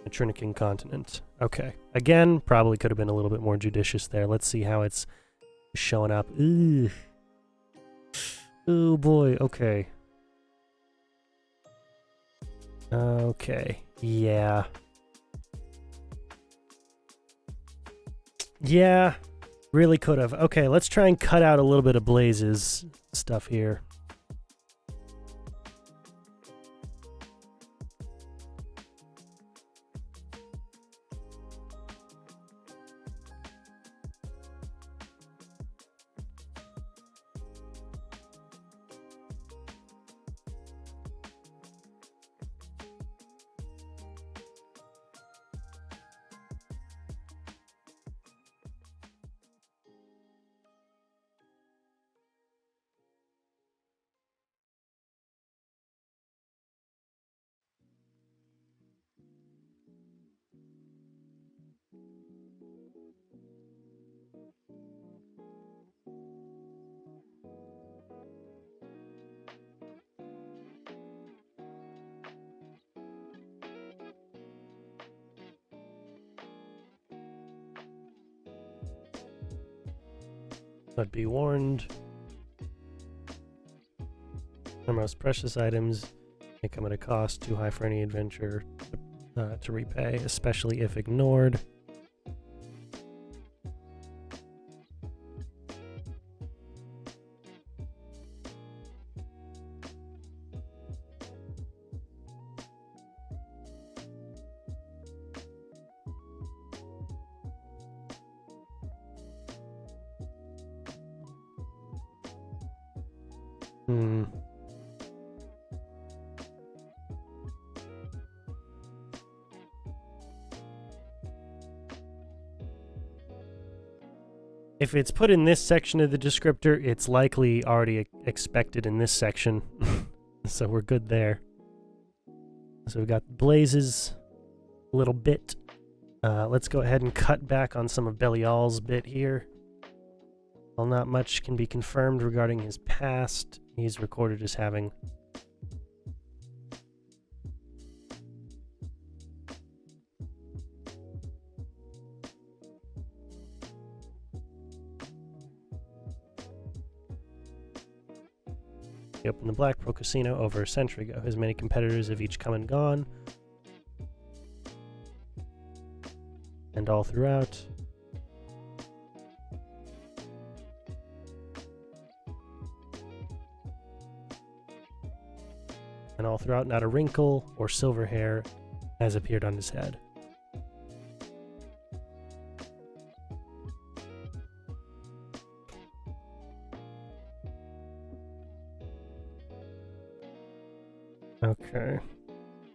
the Trinican continent. Okay. Again, probably could have been a little bit more judicious there. Let's see how it's showing up. Ooh. Oh boy, okay. Okay, yeah. Yeah, really could have. Okay, let's try and cut out a little bit of Blaze's stuff here. But be warned, our most precious items may come at a cost too high for any adventure to repay, especially if ignored. If it's put in this section of the descriptor, it's likely already expected in this section. So we're good there. So we've got Blaze's little bit. Let's go ahead and cut back on some of Belial's bit here. While not much can be confirmed regarding his past, he's recorded as having he opened the Black Pearl Casino over a century ago. His many competitors have each come and gone. And all throughout. and all throughout not a wrinkle or silver hair has appeared on his head. Okay.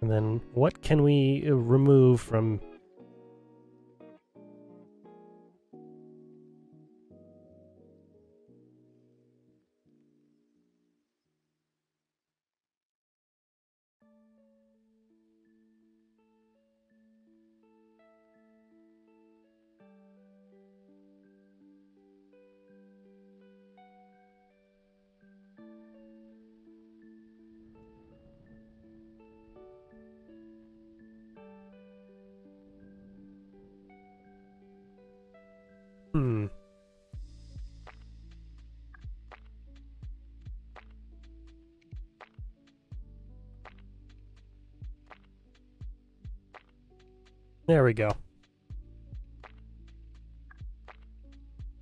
And then what can we remove from... There we go.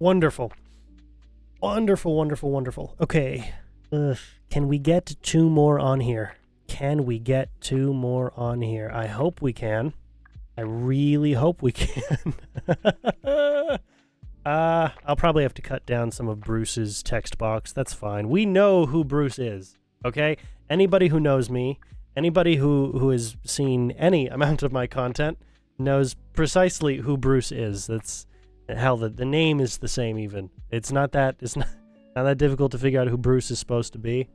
Wonderful. Wonderful, wonderful, wonderful. Okay. Can we get 2 more on here? Can we get 2 more on here? I hope we can. I really hope we can. I'll probably have to cut down some of Bruce's text box. That's fine. We know who Bruce is, okay? Anybody who knows me, anybody who has seen any amount of my content knows precisely who Bruce is. That's hell, the name is the same even. It's not that difficult to figure out who Bruce is supposed to be.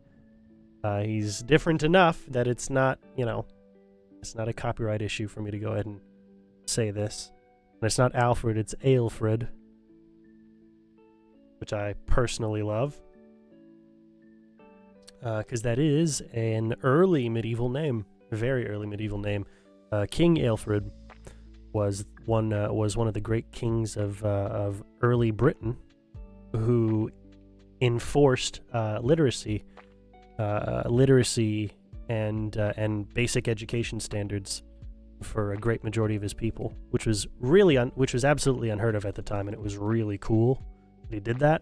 He's different enough that it's not, it's not a copyright issue for me to go ahead and say this. And it's not Alfred, it's Aelfred, which I personally love. Because that is an early medieval name, a very early medieval name. King Aelfred was one of the great kings of early Britain, who enforced literacy and basic education standards for a great majority of his people, which was absolutely unheard of at the time, and it was really cool that he did that.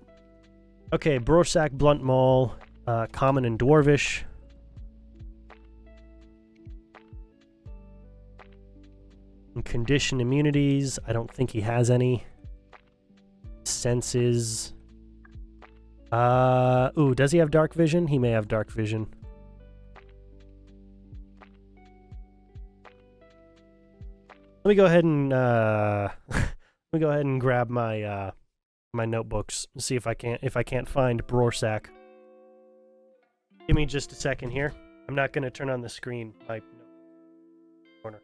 Okay, Brorsak, Blunt Maul, Common and Dwarvish. Condition immunities, I don't think he has any. Senses. Does he have dark vision? He may have dark vision. Let me go ahead and grab my my notebooks and see if I can't find Brorsak. Give me just a second here. I'm not going to turn on the screen. My corner.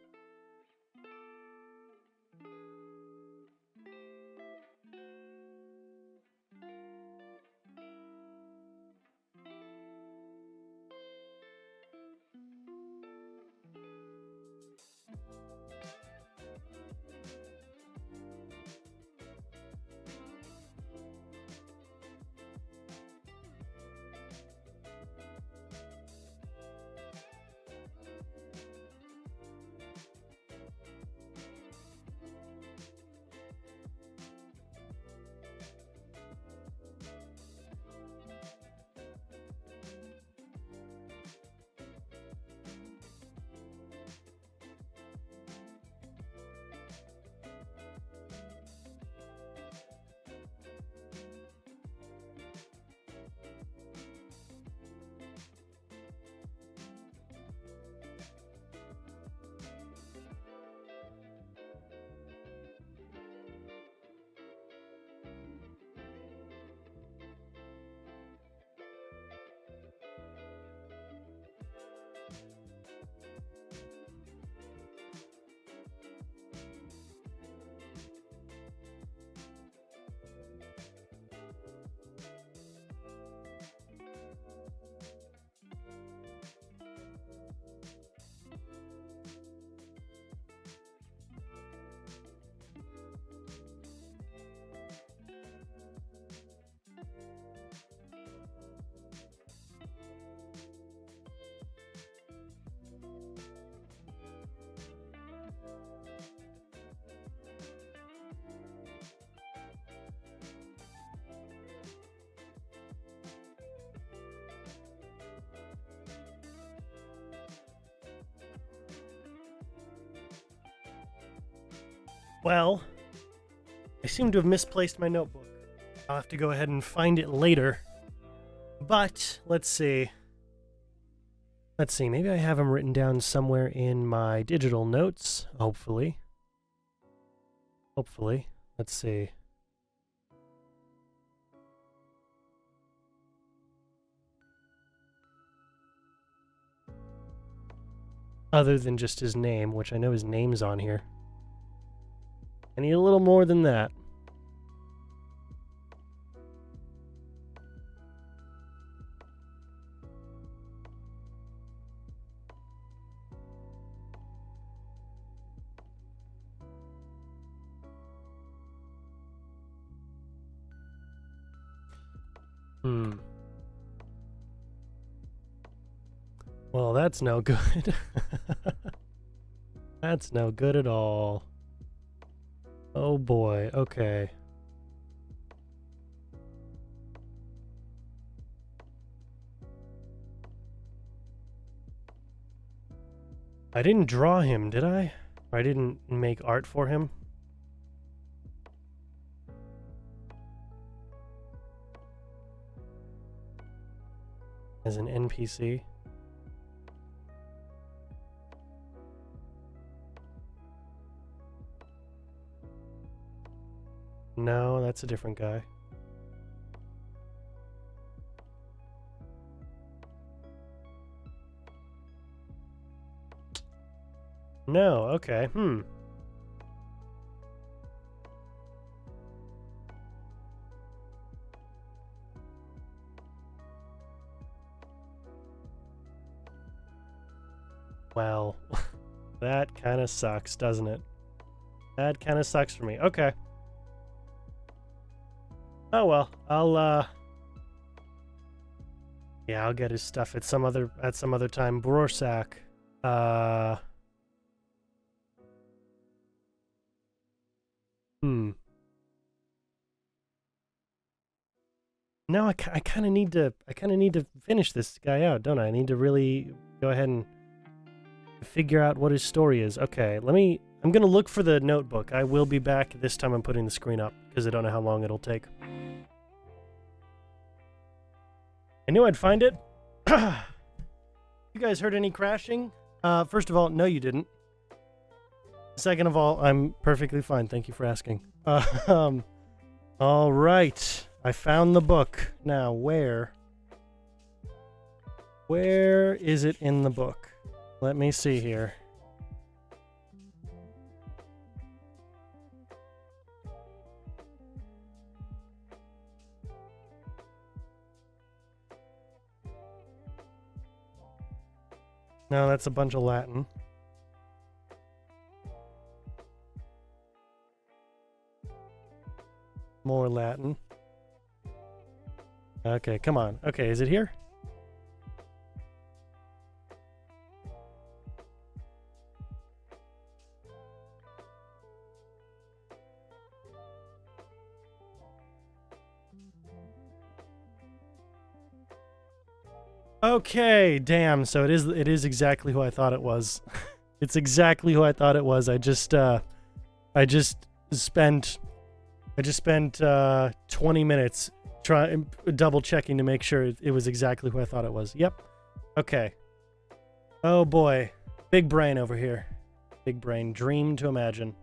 Well, I seem to have misplaced my notebook. I'll have to go ahead and find it later. But, let's see. Maybe I have them written down somewhere in my digital notes, hopefully. Let's see. Other than just his name, which I know his name's on here. I need a little more than that. Well, that's no good. That's no good at all. Oh boy, okay. I didn't draw him, did I? Or I didn't make art for him? As an NPC? No, that's a different guy. No, okay, Well, that kind of sucks, doesn't it? That kind of sucks for me. Okay. Oh well, yeah, I'll get his stuff at some other time. Brorsak. Now I kind of need to finish this guy out, don't I? I need to really go ahead and figure out what his story is. Okay, I'm gonna look for the notebook. I will be back. This time I'm putting the screen up because I don't know how long it'll take. I knew I'd find it. You guys heard any crashing? First of all, no you didn't. Second of all, I'm perfectly fine. Thank you for asking. All right. I found the book. Now, where is it in the book? Let me see here. No, that's a bunch of Latin. More Latin. Okay, come on. Okay, is it here? Okay, damn. So it is exactly who I thought it was. It's exactly who I thought it was. I just spent 20 minutes double checking to make sure it was exactly who I thought it was. Yep. Okay. Oh boy. Big brain over here. Big brain. Dream to imagine.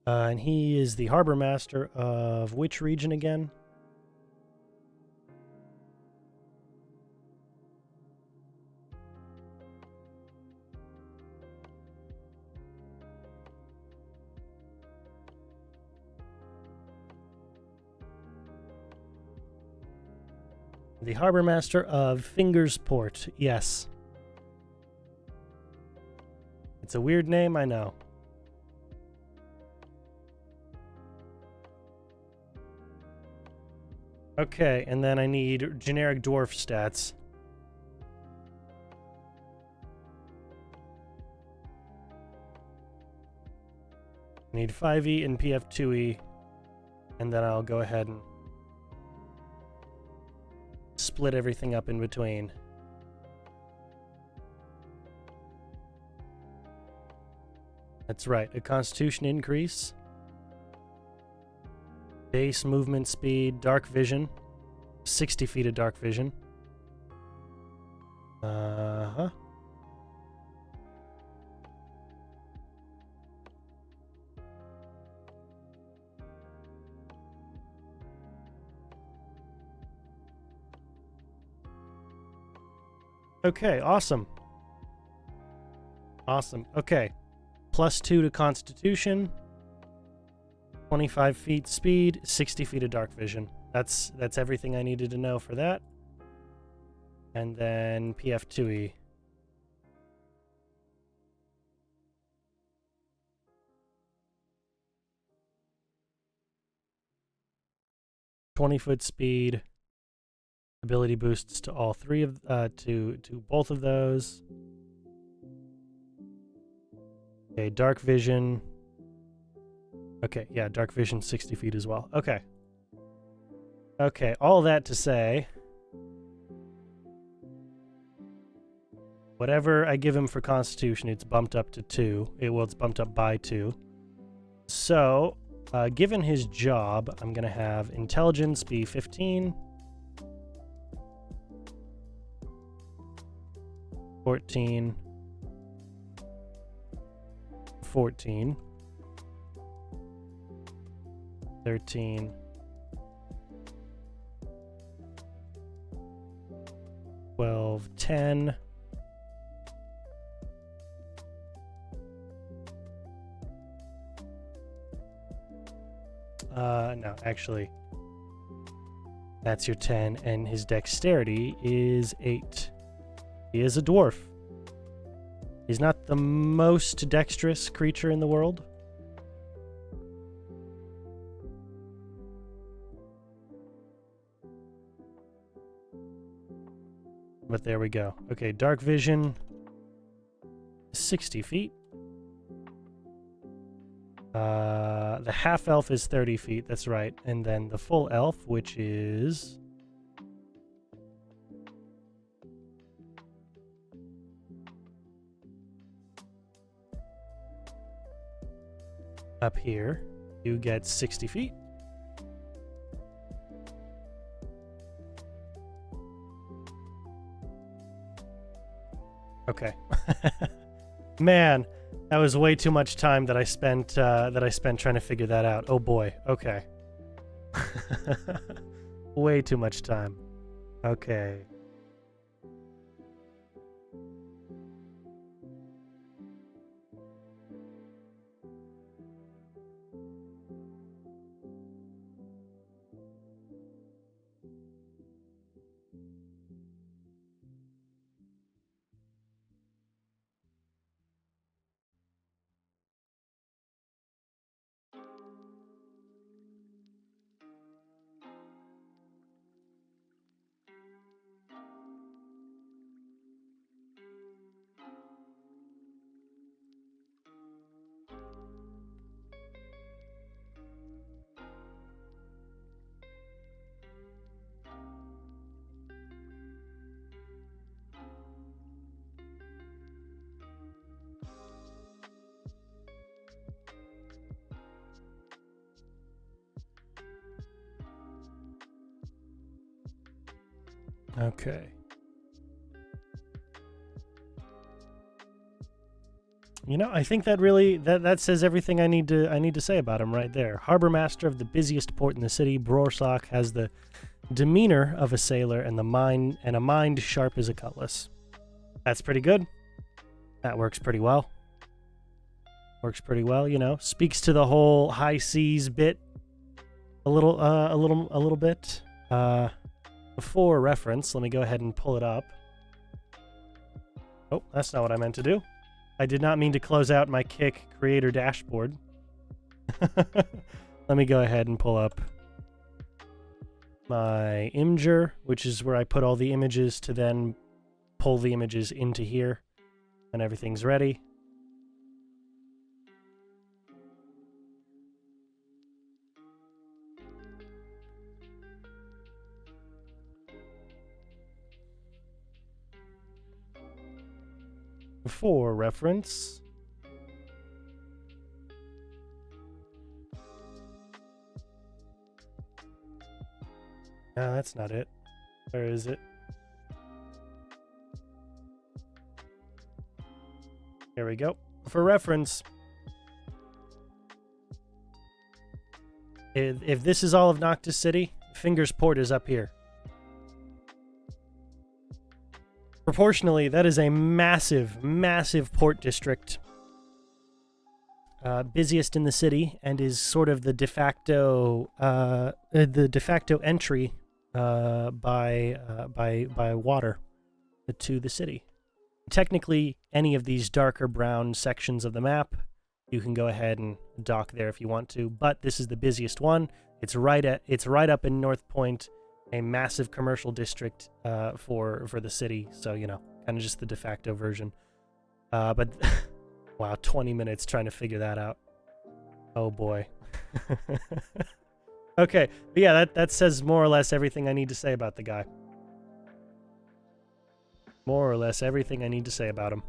And he is the harbor master of which region again? The harbor master of Fingersport. Yes. It's a weird name, I know. Okay, and then I need generic dwarf stats. I need 5e and PF2e. And then I'll go ahead and split everything up in between. That's right, a constitution increase. Base movement speed, dark vision. 60 feet of dark vision. Uh-huh. Okay, awesome. Awesome. Okay. +2 to Constitution. 25 feet speed, 60 feet of dark vision. That's everything I needed to know for that. And then PF2E. .20-foot speed. Ability boosts to all three of to both of those. Okay, dark vision. Okay, yeah, dark vision 60 feet as well. Okay. Okay, all that to say, whatever I give him for Constitution, it's bumped up to 2. It's bumped up by 2. So, given his job, I'm going to have Intelligence be 15. 14. 14. 13. 12. 10. No, actually, that's your 10, and his dexterity is 8. He is a dwarf. He's not the most dexterous creature in the world. But there we go. Okay, dark vision, 60 feet. The half elf is 30 feet, that's right. And then the full elf, which is... up here, you get 60 feet. Okay. Man, that was way too much time that I spent trying to figure that out. Oh boy. Okay. Way too much time. Okay. Okay. You know, I think that really that says everything I need to say about him right there. Harbor master of the busiest port in the city, Brorsak has the demeanor of a sailor and a mind sharp as a cutlass. That's pretty good. That works pretty well. Works pretty well, you know. Speaks to the whole high seas bit a little bit. For reference, let me go ahead and pull it up. Oh, that's not what I meant to do. I did not mean to close out my Kick creator dashboard. Let me go ahead and pull up my Imgur, which is where I put all the images to then pull the images into here when everything's ready. For reference. No, that's not it. Where is it? Here we go. For reference, if this is all of Noctis City, Fingers Port is up here. Proportionally, that is a massive, massive port district. Busiest in the city, and is sort of the de facto entry by water to the city. Technically, any of these darker brown sections of the map, you can go ahead and dock there if you want to. But this is the busiest one. It's right up in North Point, a massive commercial district for the city. So you know, kind of just the de facto version. But wow, 20 minutes trying to figure that out. Oh boy. Okay, but yeah, that says more or less everything I need to say about the guy. More or less everything I need to say about him.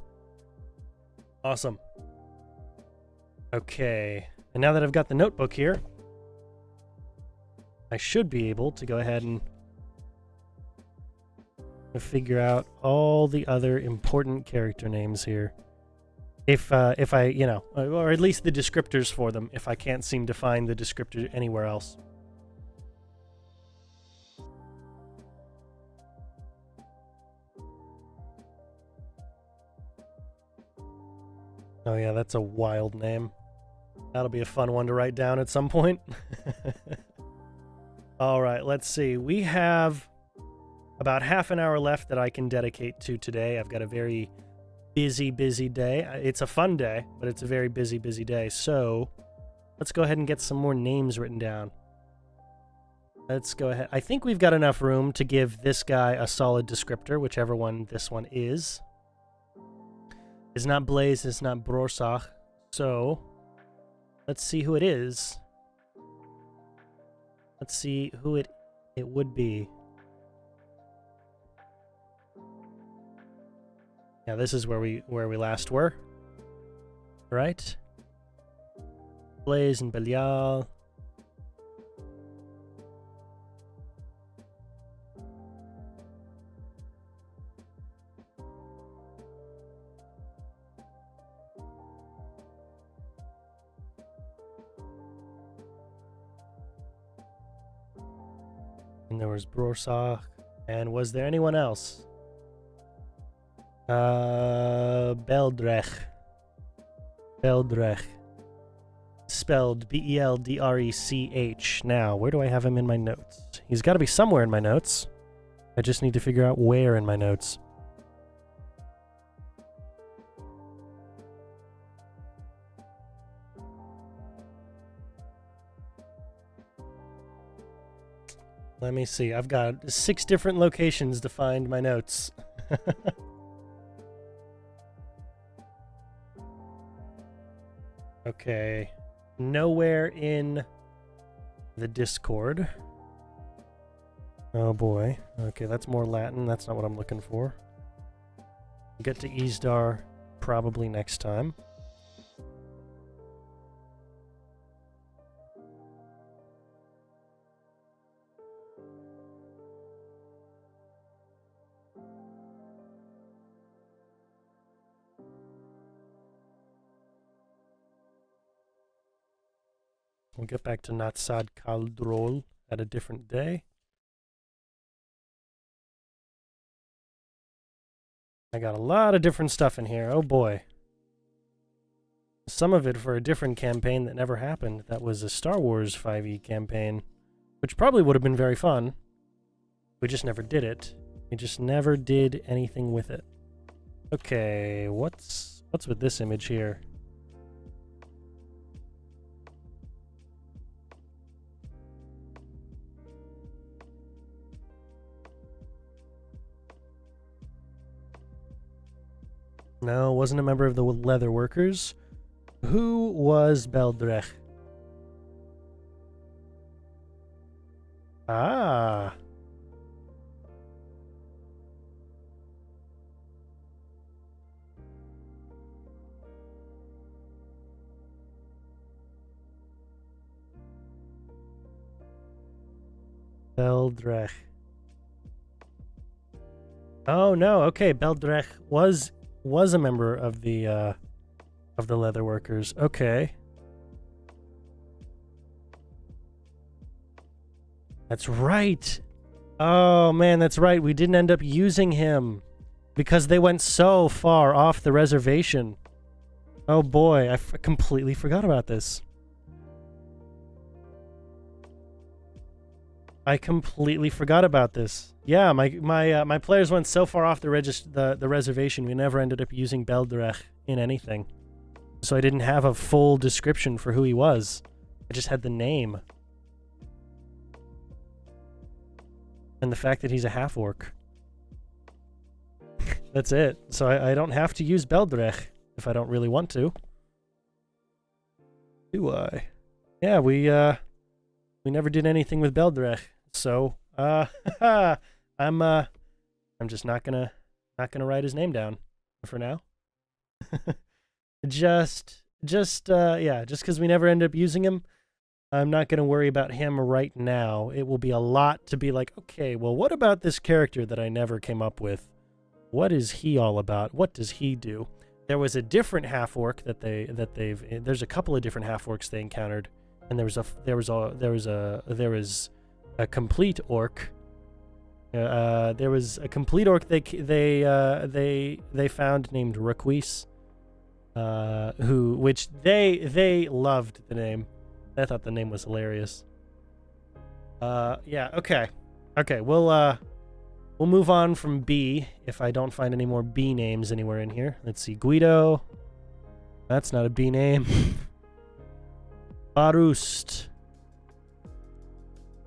Awesome. Okay, and now that I've got the notebook here, I should be able to go ahead and figure out all the other important character names here. If I, you know, or at least the descriptors for them, if I can't seem to find the descriptor anywhere else. Oh yeah, that's a wild name. That'll be a fun one to write down at some point. All right, let's see. We have about half an hour left that I can dedicate to today. I've got a very busy day. It's a fun day, but it's a very busy day. So let's go ahead and get some more names written down. Let's go ahead. I think we've got enough room to give this guy a solid descriptor, whichever one this one is. It's not Blaze, it's not Brorsach. So let's see who it is. Let's see who it would be. Yeah, this is where we last were. Right? Blaze and Belial. And there was Brorsach. And was there anyone else? Beldrech. Spelled Beldrech. Now, where do I have him in my notes? He's got to be somewhere in my notes. I just need to figure out where in my notes. Let me see. I've got 6 different locations to find my notes. Okay. Nowhere in the Discord. Oh boy. Okay, that's more Latin. That's not what I'm looking for. We'll get to Isdar probably next time. We'll get back to Natsad Kaldrol at a different day. I got a lot of different stuff in here. Oh boy. Some of it for a different campaign that never happened. That was a Star Wars 5e campaign, which probably would have been very fun. We just never did it. We just never did anything with it. Okay, what's with this image here? No, wasn't a member of the Leather Workers. Who was Beldrech? Ah. Beldrech. Oh no, okay, Beldrech was a member of the Leatherworkers. Okay. That's right. Oh man, that's right. We didn't end up using him because they went so far off the reservation. Oh boy, I completely forgot about this. I completely forgot about this. Yeah, my players went so far off the reservation, we never ended up using Beldrech in anything. So I didn't have a full description for who he was. I just had the name. And the fact that he's a half-orc. That's it. So I don't have to use Beldrech if I don't really want to. Do I? Yeah, we never did anything with Beldrech. So I'm just not gonna write his name down for now. just because we never end up using him, I'm not gonna worry about him right now. It will be a lot to be like, okay, well, what about this character that I never came up with? What is he all about? What does he do? There was a different half-orc there's a couple of different half-orcs they encountered, and there was a complete orc. There was a complete orc they found named Requis, which they loved the name. I thought the name was hilarious. Yeah, okay, we'll move on from B if I don't find any more B names anywhere in here. Let's see, Guido. That's not a B name. Barust.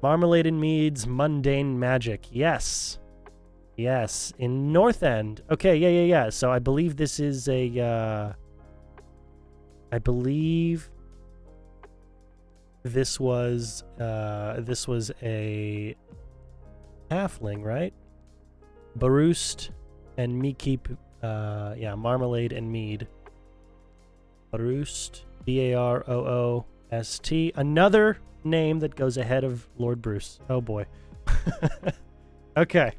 Marmalade and Mead's Mundane Magic. Yes. Yes. In North End. Okay, yeah. So I believe this is a, I believe this was a halfling, right? Barust and me keep, Marmalade and Mead. Barust. Baroost. Another name that goes ahead of Lord Bruce. Oh boy. Okay,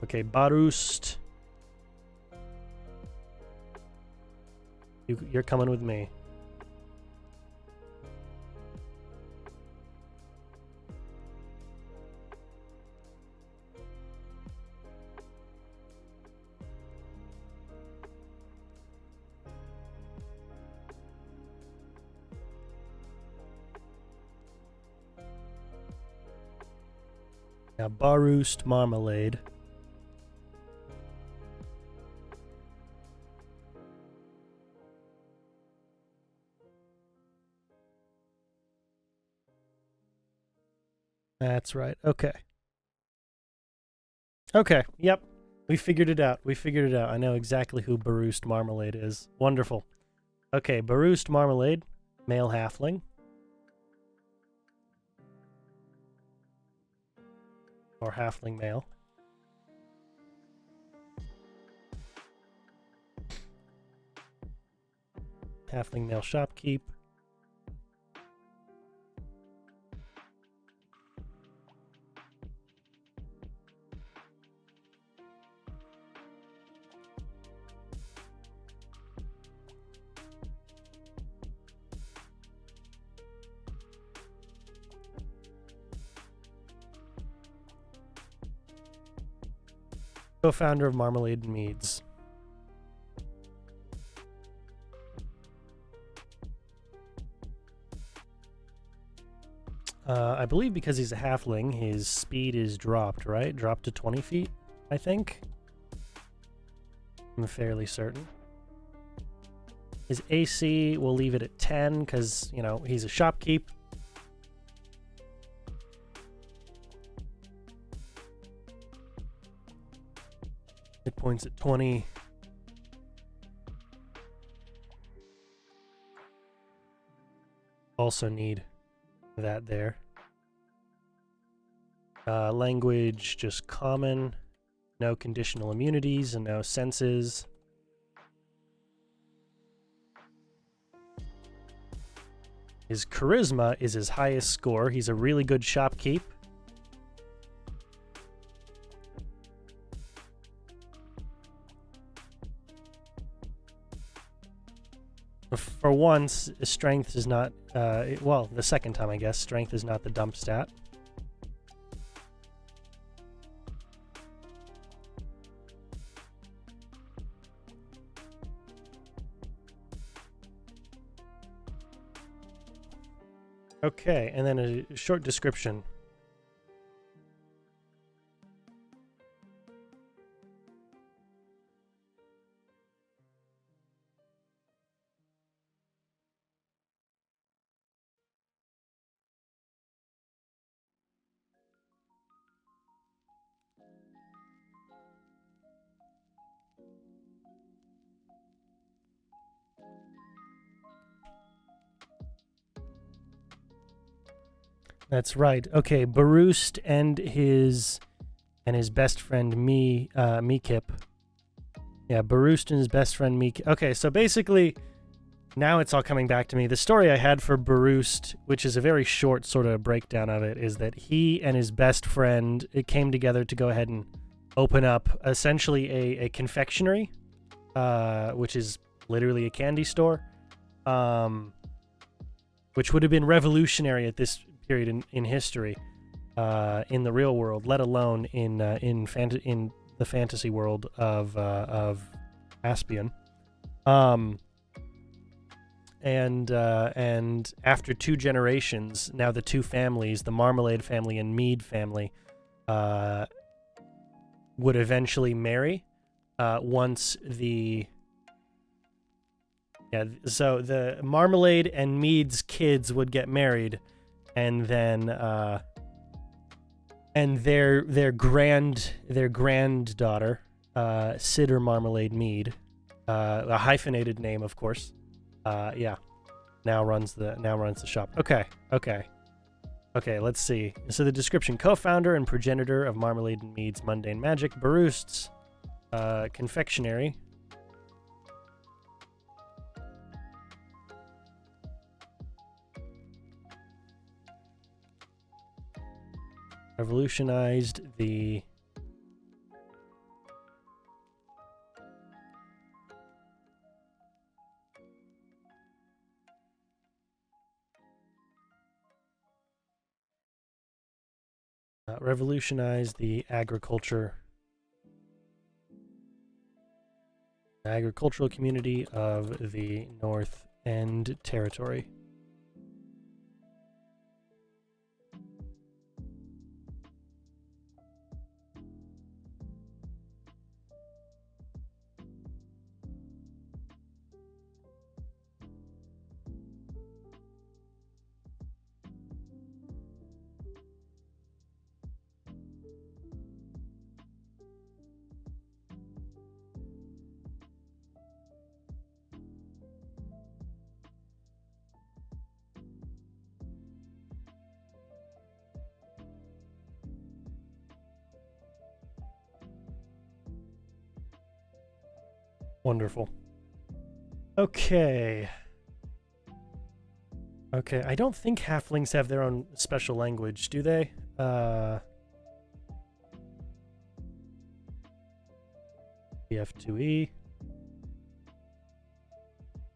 Barust. You're coming with me. Now, Barust Marmalade. That's right. Okay. Okay, yep. We figured it out. I know exactly who Barust Marmalade is. Wonderful. Okay, Barust Marmalade, male halfling. Or halfling male. Halfling male shopkeep. Co-founder of Marmalade and Meads. I believe because he's a halfling, his speed is dropped, right? Dropped to 20 feet, I think. I'm fairly certain. His AC, we'll leave it at 10 because, you know, he's a shopkeep. Hit points at 20. Also need that there. Language, just common. No conditional immunities and no senses. His charisma is his highest score. He's a really good shopkeep. for once, strength is not, well, the second time, I guess, strength is not the dump stat. Okay, and then a short description. That's right. Okay, Baroost and his best friend Meekip. Yeah, Baroost and his best friend Meekip. Okay, so basically, now it's all coming back to me. The story I had for Baroost, which is a very short sort of breakdown of it, is that he and his best friend came together to go ahead and open up essentially a confectionery, which is literally a candy store, which would have been revolutionary at this period in history, in the real world, let alone in the fantasy world of Aspian. And after 2 generations, now the 2 families, the Marmalade family and Mead family, would eventually marry. Once the so the Marmalade and Mead's kids would get married, and then and their granddaughter, Cider Marmalade Mead, a hyphenated name, of course. Now runs the shop. Okay. Let's see. So the description: co-founder and progenitor of Marmalade and Mead's mundane magic, Baroost's confectionery. Revolutionized the agricultural community of the North End territory. Wonderful. Okay, I don't think halflings have their own special language, do they? BF2E.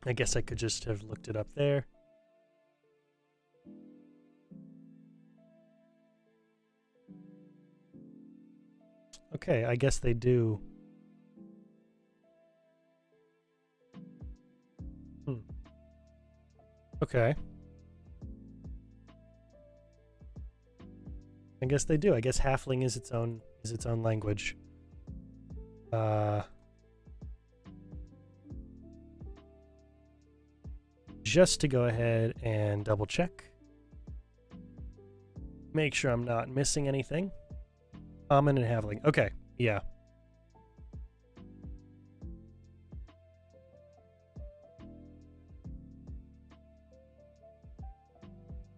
I guess I could just have looked it up there. Okay, I guess they do. Okay. I guess they do. I guess halfling is its own language. Just to go ahead and double check. Make sure I'm not missing anything. Common and halfling. Okay, yeah.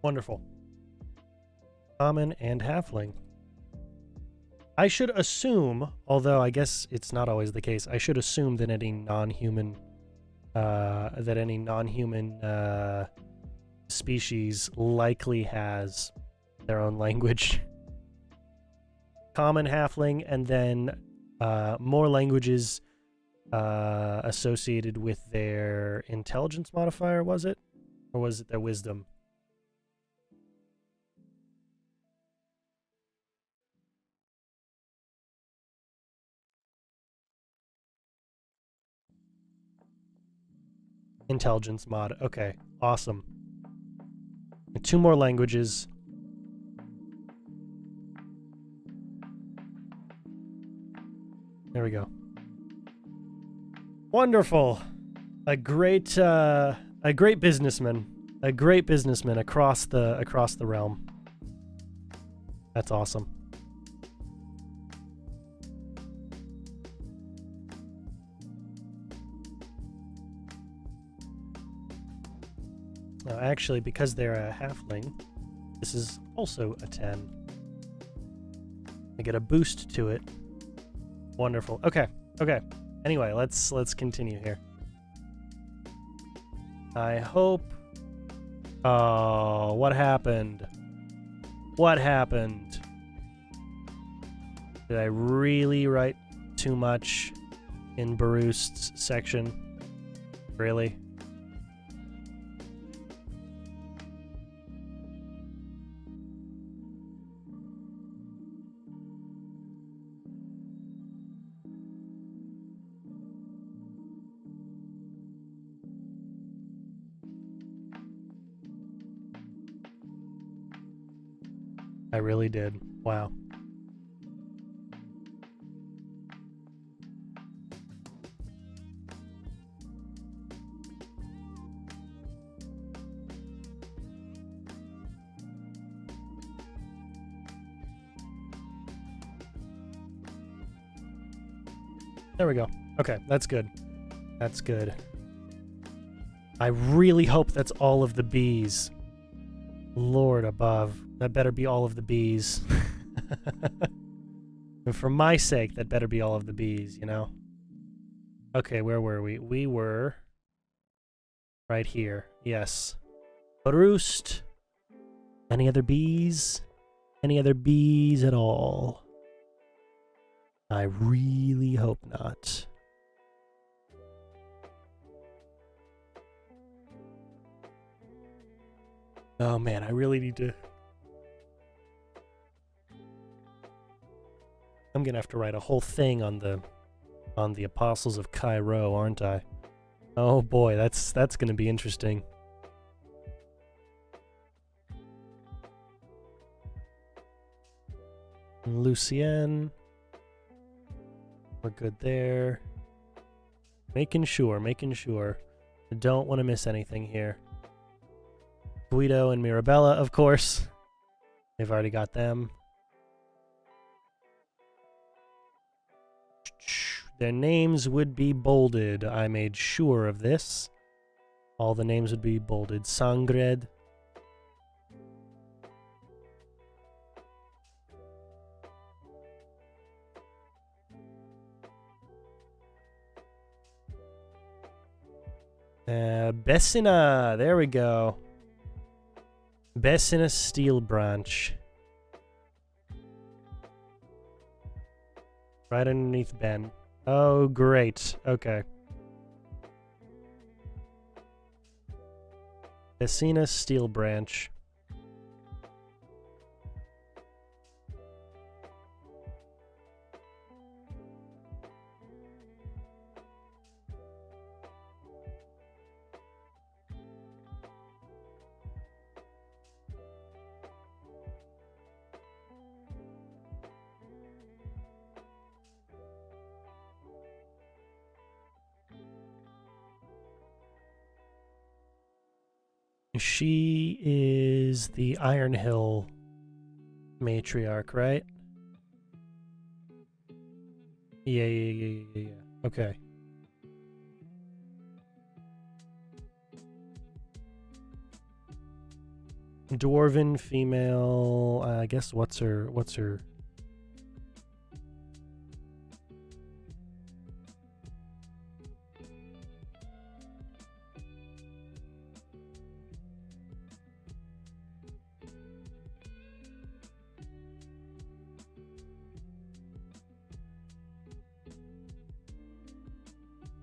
Wonderful. Common and halfling. I should assume, although I guess it's not always the case, I should assume that any non-human species likely has their own language. Common, halfling, and then more languages associated with their intelligence modifier, was it? Or was it their wisdom? Intelligence mod. Okay, awesome. And 2 more languages. There we go. Wonderful. A great businessman. A great businessman across the realm. That's awesome. Now, actually, because they're a halfling, this is also a 10. I get a boost to it. Wonderful. Okay. Okay. Anyway, let's continue here. I hope... Oh, what happened? What happened? Did I really write too much in Barust's section? Really? I really did. Wow. There we go. Okay, that's good. That's good. I really hope that's all of the bees. Lord above. That better be all of the bees. And for my sake, that better be all of the bees, you know? Okay, where were we? We were... right here. Yes. Roost. Any other bees? Any other bees at all? I really hope not. Oh man, I really need to... I'm gonna have to write a whole thing on the Apostles of Cairo, aren't I? Oh boy, that's gonna be interesting. Lucien. We're good there. Making sure. I don't want to miss anything here. Guido and Mirabella, of course. They've already got them. Their names would be bolded. I made sure of this. All the names would be bolded. Sangred. Bessina. There we go. Bessina Steel Branch. Right underneath Ben. Oh, great. Okay. Bessina Steel Branch. She is the Iron Hill matriarch, right? Yeah. Okay. Dwarven female. I guess what's her?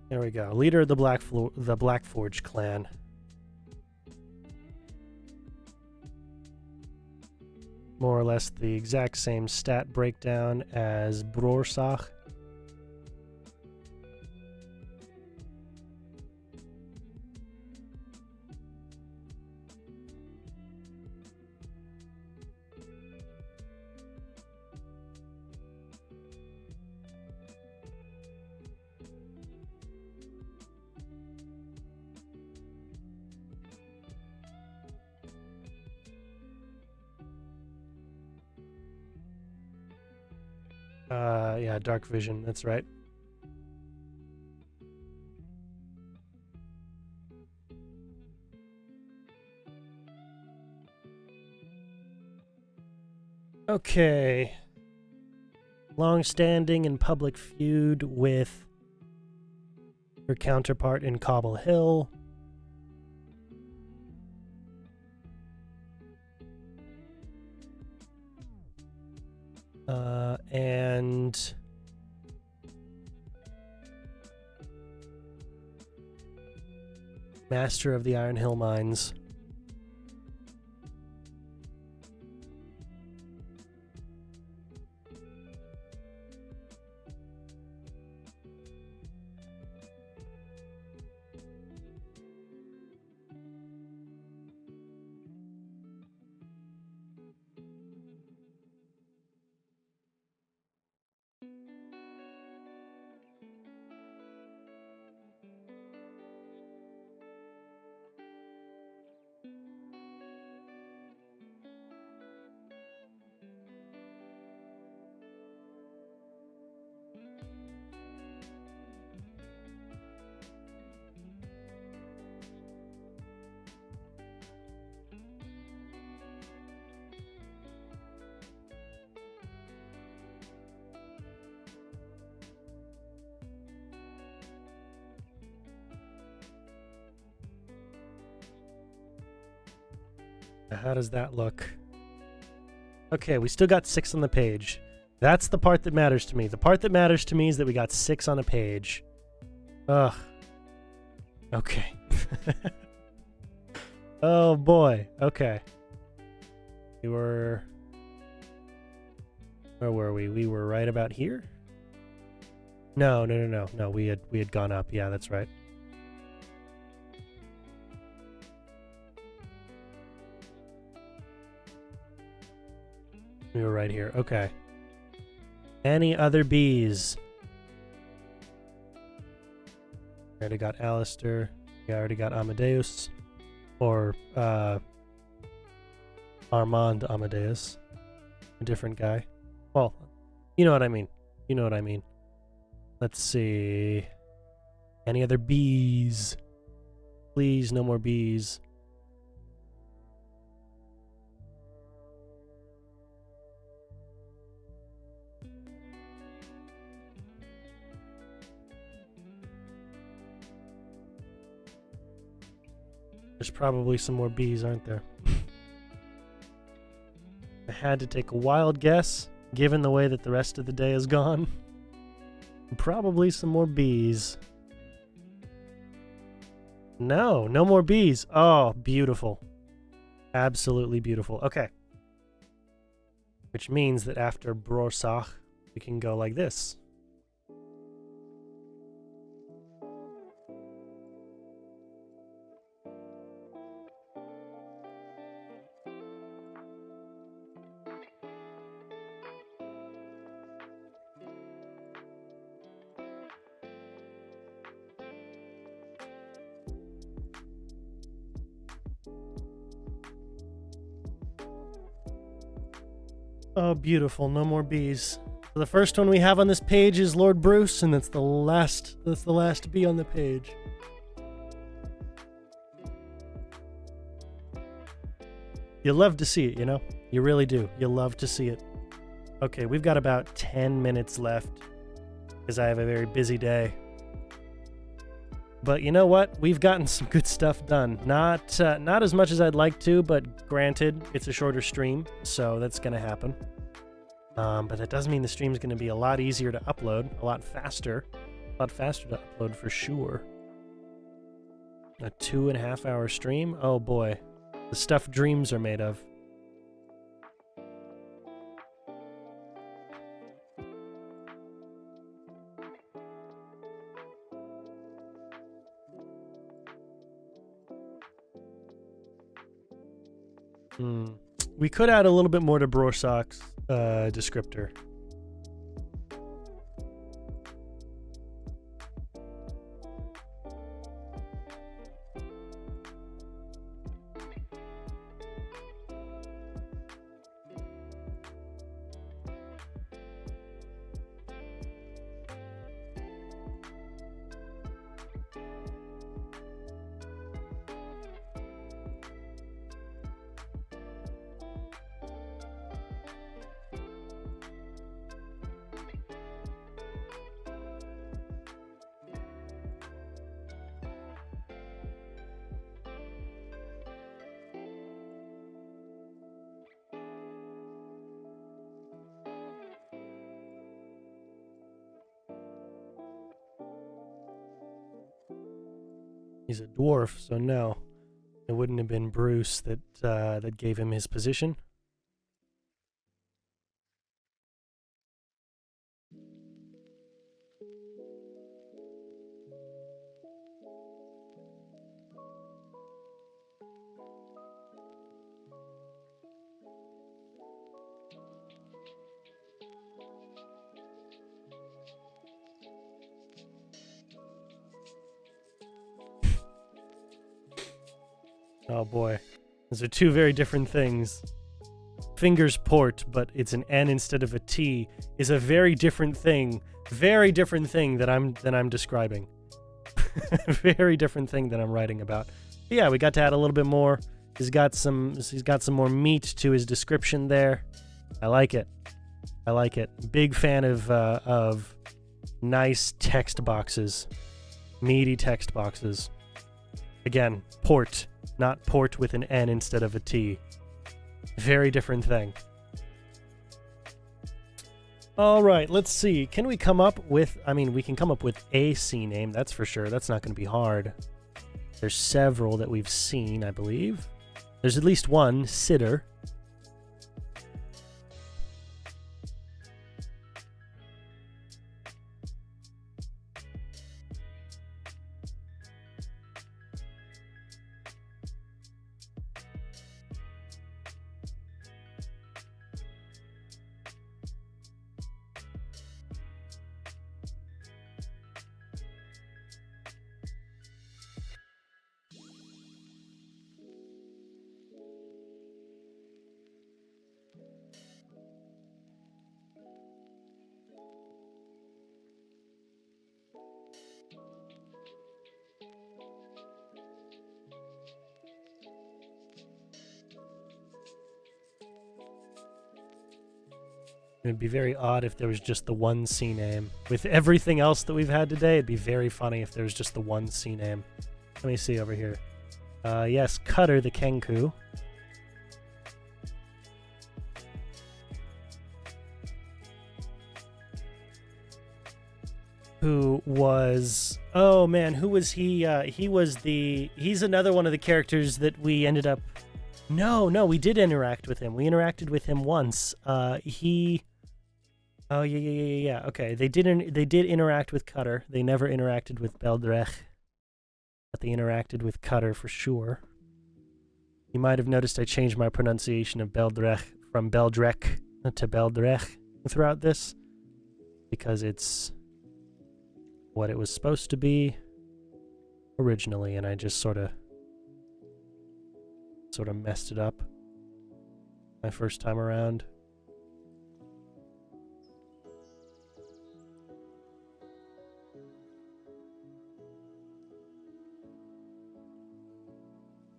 There we go. Leader of the Blackforge clan. More or less the exact same stat breakdown as Brorsach. Yeah, dark vision, that's right. Okay. Long-standing and public feud with her counterpart in Cobble Hill. And master of the Iron Hill Mines. How does that look? Okay, we still got 6 on the page. That's the part that matters to me. The part that matters to me is that we got 6 on a page. Ugh. Okay. Oh boy. Okay. We were... Where were we? We were right about here? No, we had gone up. Yeah, that's right. We were right here. Okay. Any other bees? I already got Alistair. I already got Amadeus. Or, Armand Amadeus. A different guy. Well, you know what I mean. You know what I mean. Let's see. Any other bees? Please, no more bees. There's probably some more bees, aren't there? I had to take a wild guess, given the way that the rest of the day has gone. Probably some more bees. No, no more bees. Oh, beautiful. Absolutely beautiful. Okay. Which means that after Brorsach, we can go like this. Oh, beautiful. No more bees. So the first one we have on this page is Lord Bruce, and that's the last bee on the page. You love to see it, you know? You really do. You love to see it. Okay, we've got about 10 minutes left because I have a very busy day. But you know what? We've gotten some good stuff done. Not as much as I'd like to, but granted, it's a shorter stream, so that's going to happen. But that does mean the stream's going to be a lot easier to upload, a lot faster. A lot faster to upload for sure. A 2.5 hour stream? Oh boy. The stuff dreams are made of. We could add a little bit more to Brorsok's descriptor. He's a dwarf, so no. It wouldn't have been Bruce that that gave him his position. Oh boy. Those are two very different things. Fingers port, but it's an N instead of a T, is a very different thing. Very different thing that I'm describing. Very different thing that I'm writing about. But yeah, we got to add a little bit more. He's got some more meat to his description there. I like it. I like it. Big fan of nice text boxes. Meaty text boxes. Again, port. Not port with an N instead of a T. Very different thing. All right, let's see. Can we come up with... I mean, we can come up with a sea name, that's for sure. That's not going to be hard. There's several that we've seen, I believe. There's at least one, Sitter. It'd be very odd if there was just the one sea name. With everything else that we've had today, it'd be very funny if there was just the one sea name. Let me see over here. Yes, Cutter the Kenku. Who was... Oh, man, who was he? He's another one of the characters that we ended up... No, we did interact with him. We interacted with him once. Oh, yeah. Okay, they did interact with Cutter. They never interacted with Beldrech. But they interacted with Cutter for sure. You might have noticed I changed my pronunciation of Beldrech from Beldrech to Beldrech throughout this. Because it's what it was supposed to be originally, and I just sort of messed it up my first time around.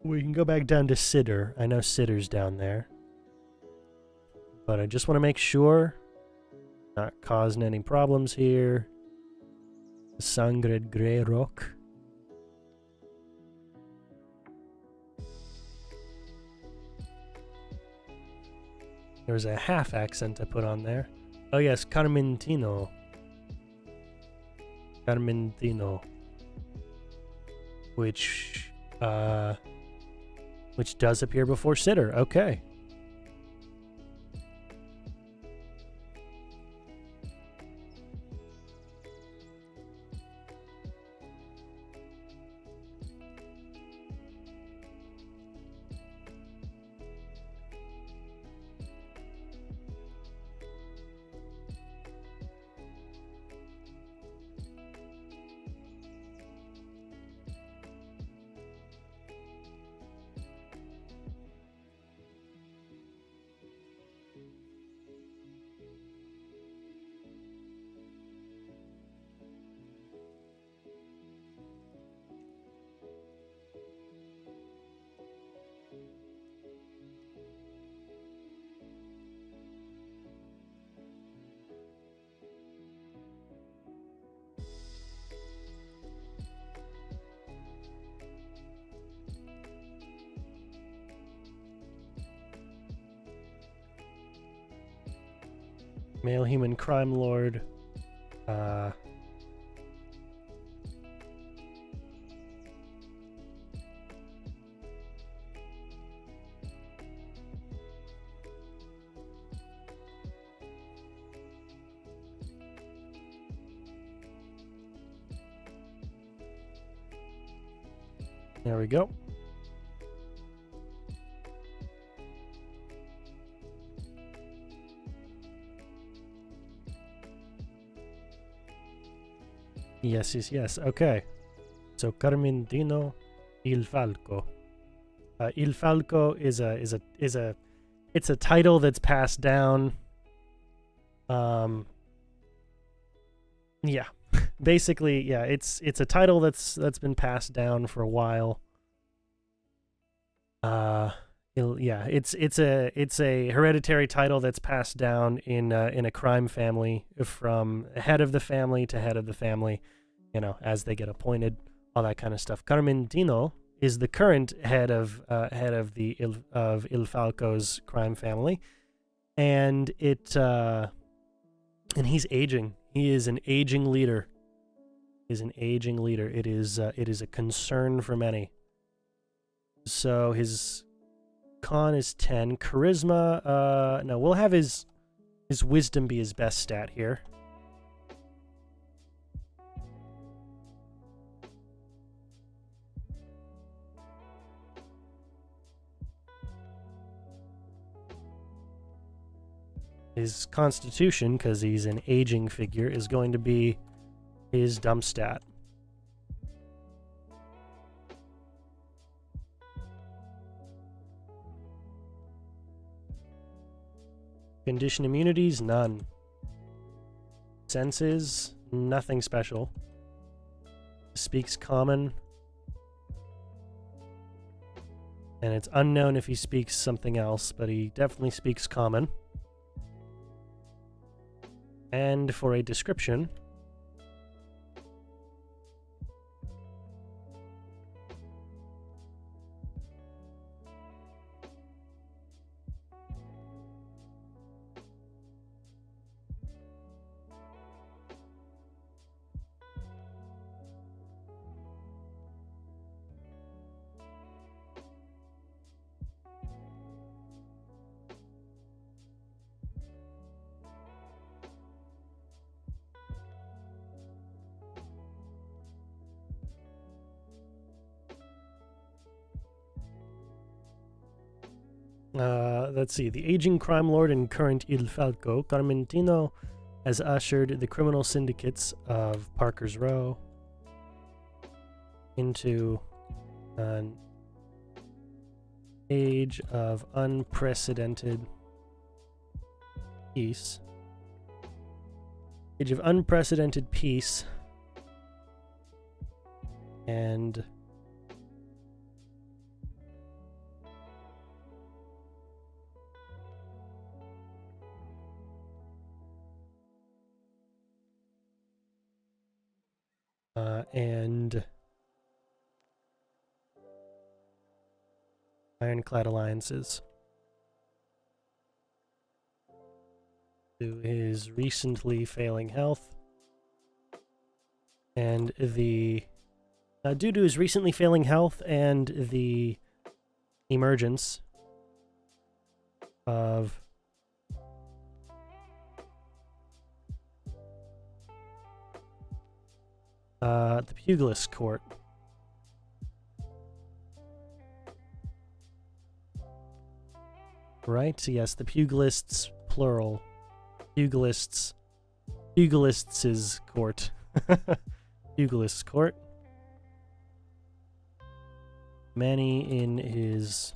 We can go back down to Sitter. I know Sitter's down there. But I just want to make sure not causing any problems here. Sangred Grey Rock. There was a half accent I put on there. Oh yes, Carmentino. Carmentino, which does appear before Sitter. Okay. Male human crime lord. There we go. Yes. Okay. So Carmentino Il Falco. Il Falco is a title that's passed down. Yeah. Basically, yeah, it's a title that's been passed down for a while. It's a hereditary title that's passed down in a crime family from head of the family to head of the family, as they get appointed, all that kind of stuff. Carmentino is the current head of Il Falco's crime family, and and he's aging. He is an aging leader. It is a concern for many. So his con is 10. Charisma, no, we'll have his wisdom be his best stat here. His constitution, because he's an aging figure, is going to be his dump stat. Condition immunities, none. Senses, nothing special. Speaks common. And it's unknown if he speaks something else, but he definitely speaks common. And for a description, let's see. The aging crime lord and current Il Falco, Carmentino, has ushered the criminal syndicates of Parker's Row into an age of unprecedented peace. Age of unprecedented peace. And ironclad alliances. To his recently failing health And the due to his recently failing health and the emergence of the Pugilist Court. Right? Yes, the Pugilists, plural. Pugilists' court. Pugilist's court. Many in his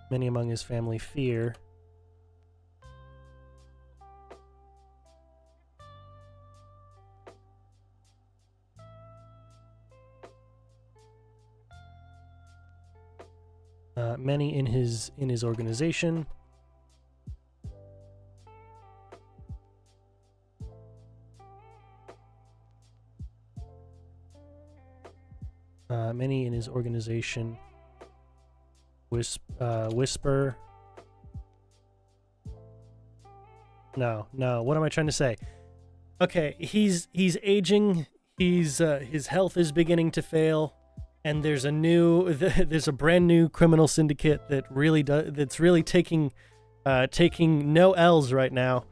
many among his family fear many in his organization whisper. No, what am I trying to say? Okay, he's aging, his health is beginning to fail, and there's a brand new criminal syndicate that's really taking no L's right now,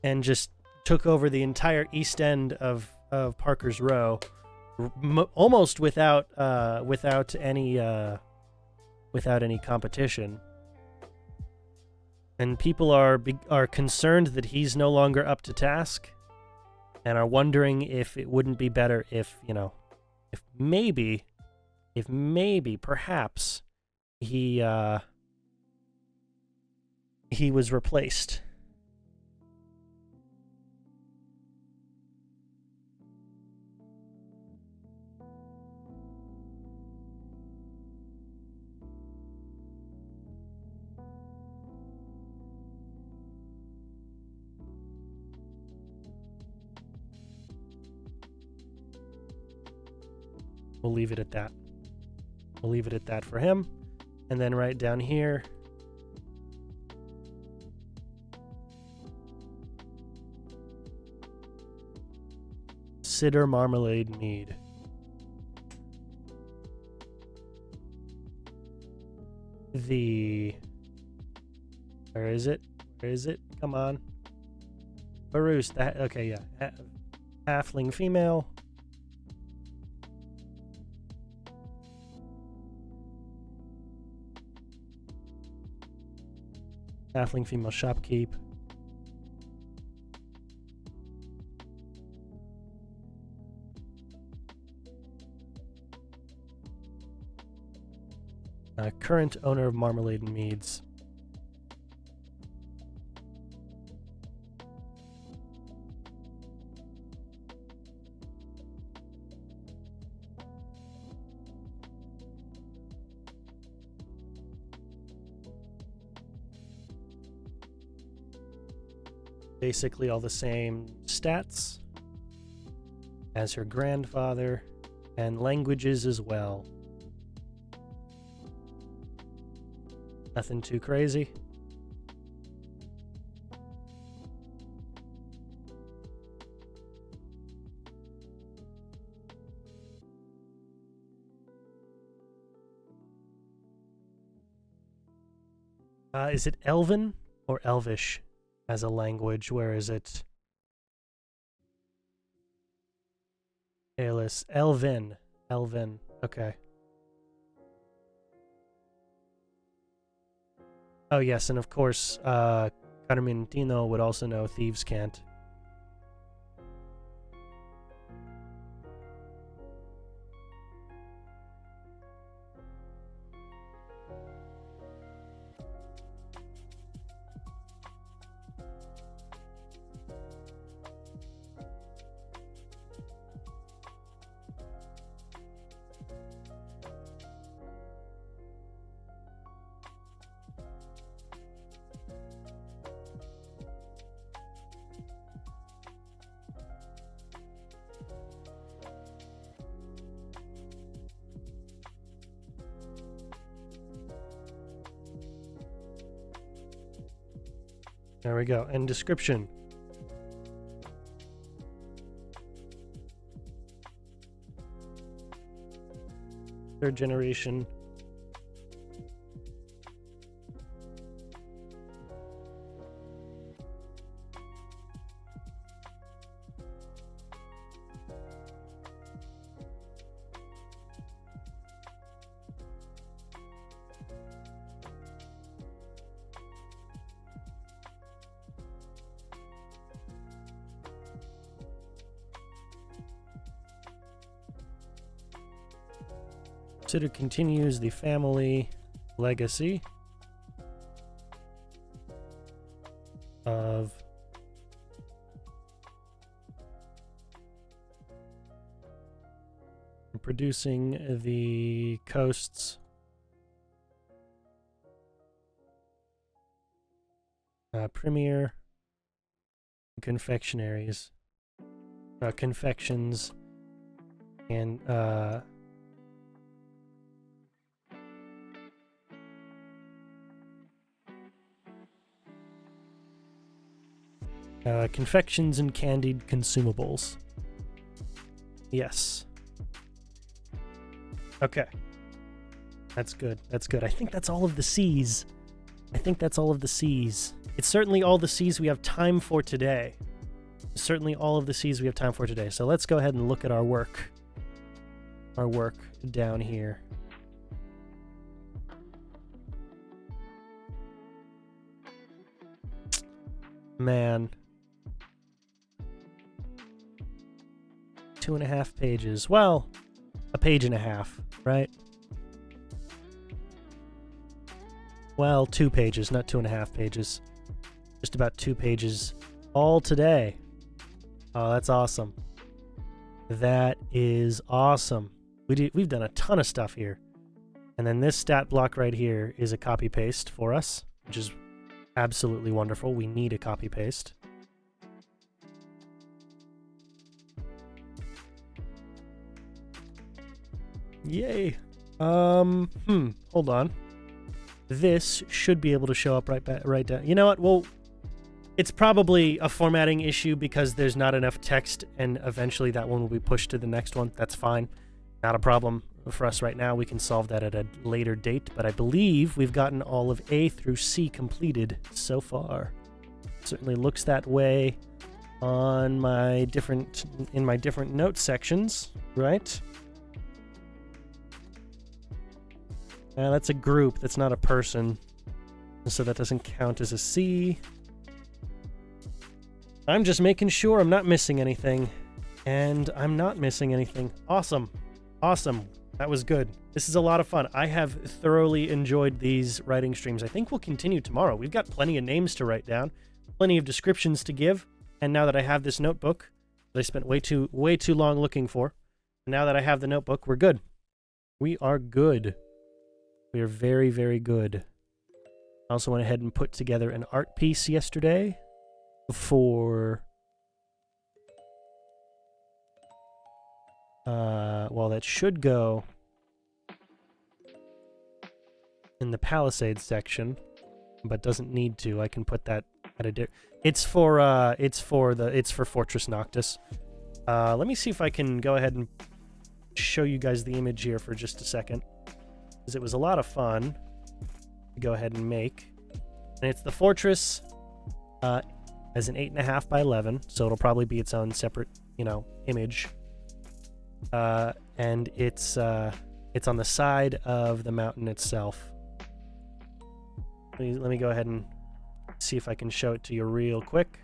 and just took over the entire east end of Parker's Row, almost without any competition. And people are concerned that he's no longer up to task, and are wondering if it wouldn't be better if maybe perhaps he was replaced. We'll leave it at that. We'll leave it at that for him. And then right down here, Cider Marmalade Mead. Where is it? Come on. Baroose. Okay, yeah. Halfling female. Halfling female shopkeep. Current owner of Marmalade and Meads. Basically all the same stats as her grandfather, and languages as well. Nothing too crazy. Is it Elven or Elvish as a language? Where is it? Alice. Elven. Okay. Oh yes, and of course, Carmentino would also know Thieves' Cant. There we go. And description. Third generation. Consider continues the family legacy of producing the coast's premier confectionaries, confections, and confections and candied consumables. Yes. Okay. That's good. That's good. I think that's all of the C's. I think that's all of the C's. It's certainly all the C's we have time for today. Certainly all of the C's we have time for today. So let's go ahead and look at our work. Our work down here. Man. 2.5 pages. Well, a page and a half, right? Well, 2 pages, not 2.5 pages. Just about 2 pages all today. Oh, that's awesome. That is awesome. We've done a ton of stuff here. And then this stat block right here is a copy paste for us, which is absolutely wonderful. We need a copy paste. Yay. Hold on. This should be able to show up right down. You know what? Well, it's probably a formatting issue because there's not enough text, and eventually that one will be pushed to the next one. That's fine. Not a problem for us right now. We can solve that at a later date, but I believe we've gotten all of A through C completed so far. Certainly looks that way on my different note sections, right? That's a group, that's not a person. So that doesn't count as a C. I'm just making sure I'm not missing anything. And I'm not missing anything. Awesome. Awesome. That was good. This is a lot of fun. I have thoroughly enjoyed these writing streams. I think we'll continue tomorrow. We've got plenty of names to write down, plenty of descriptions to give. And now that I have this notebook that I spent way too long looking for, now that I have the notebook, we're good. We are good. We are very, very good. I also went ahead and put together an art piece yesterday for... well, that should go in the Palisades section, but doesn't need to. I can put that at a it's for Fortress Noctis. Let me see if I can go ahead and show you guys the image here for just a second, because it was a lot of fun to go ahead and make. And it's the fortress as an 8.5 by 11, so it'll probably be its own separate, image. And it's on the side of the mountain itself. Let me go ahead and see if I can show it to you real quick.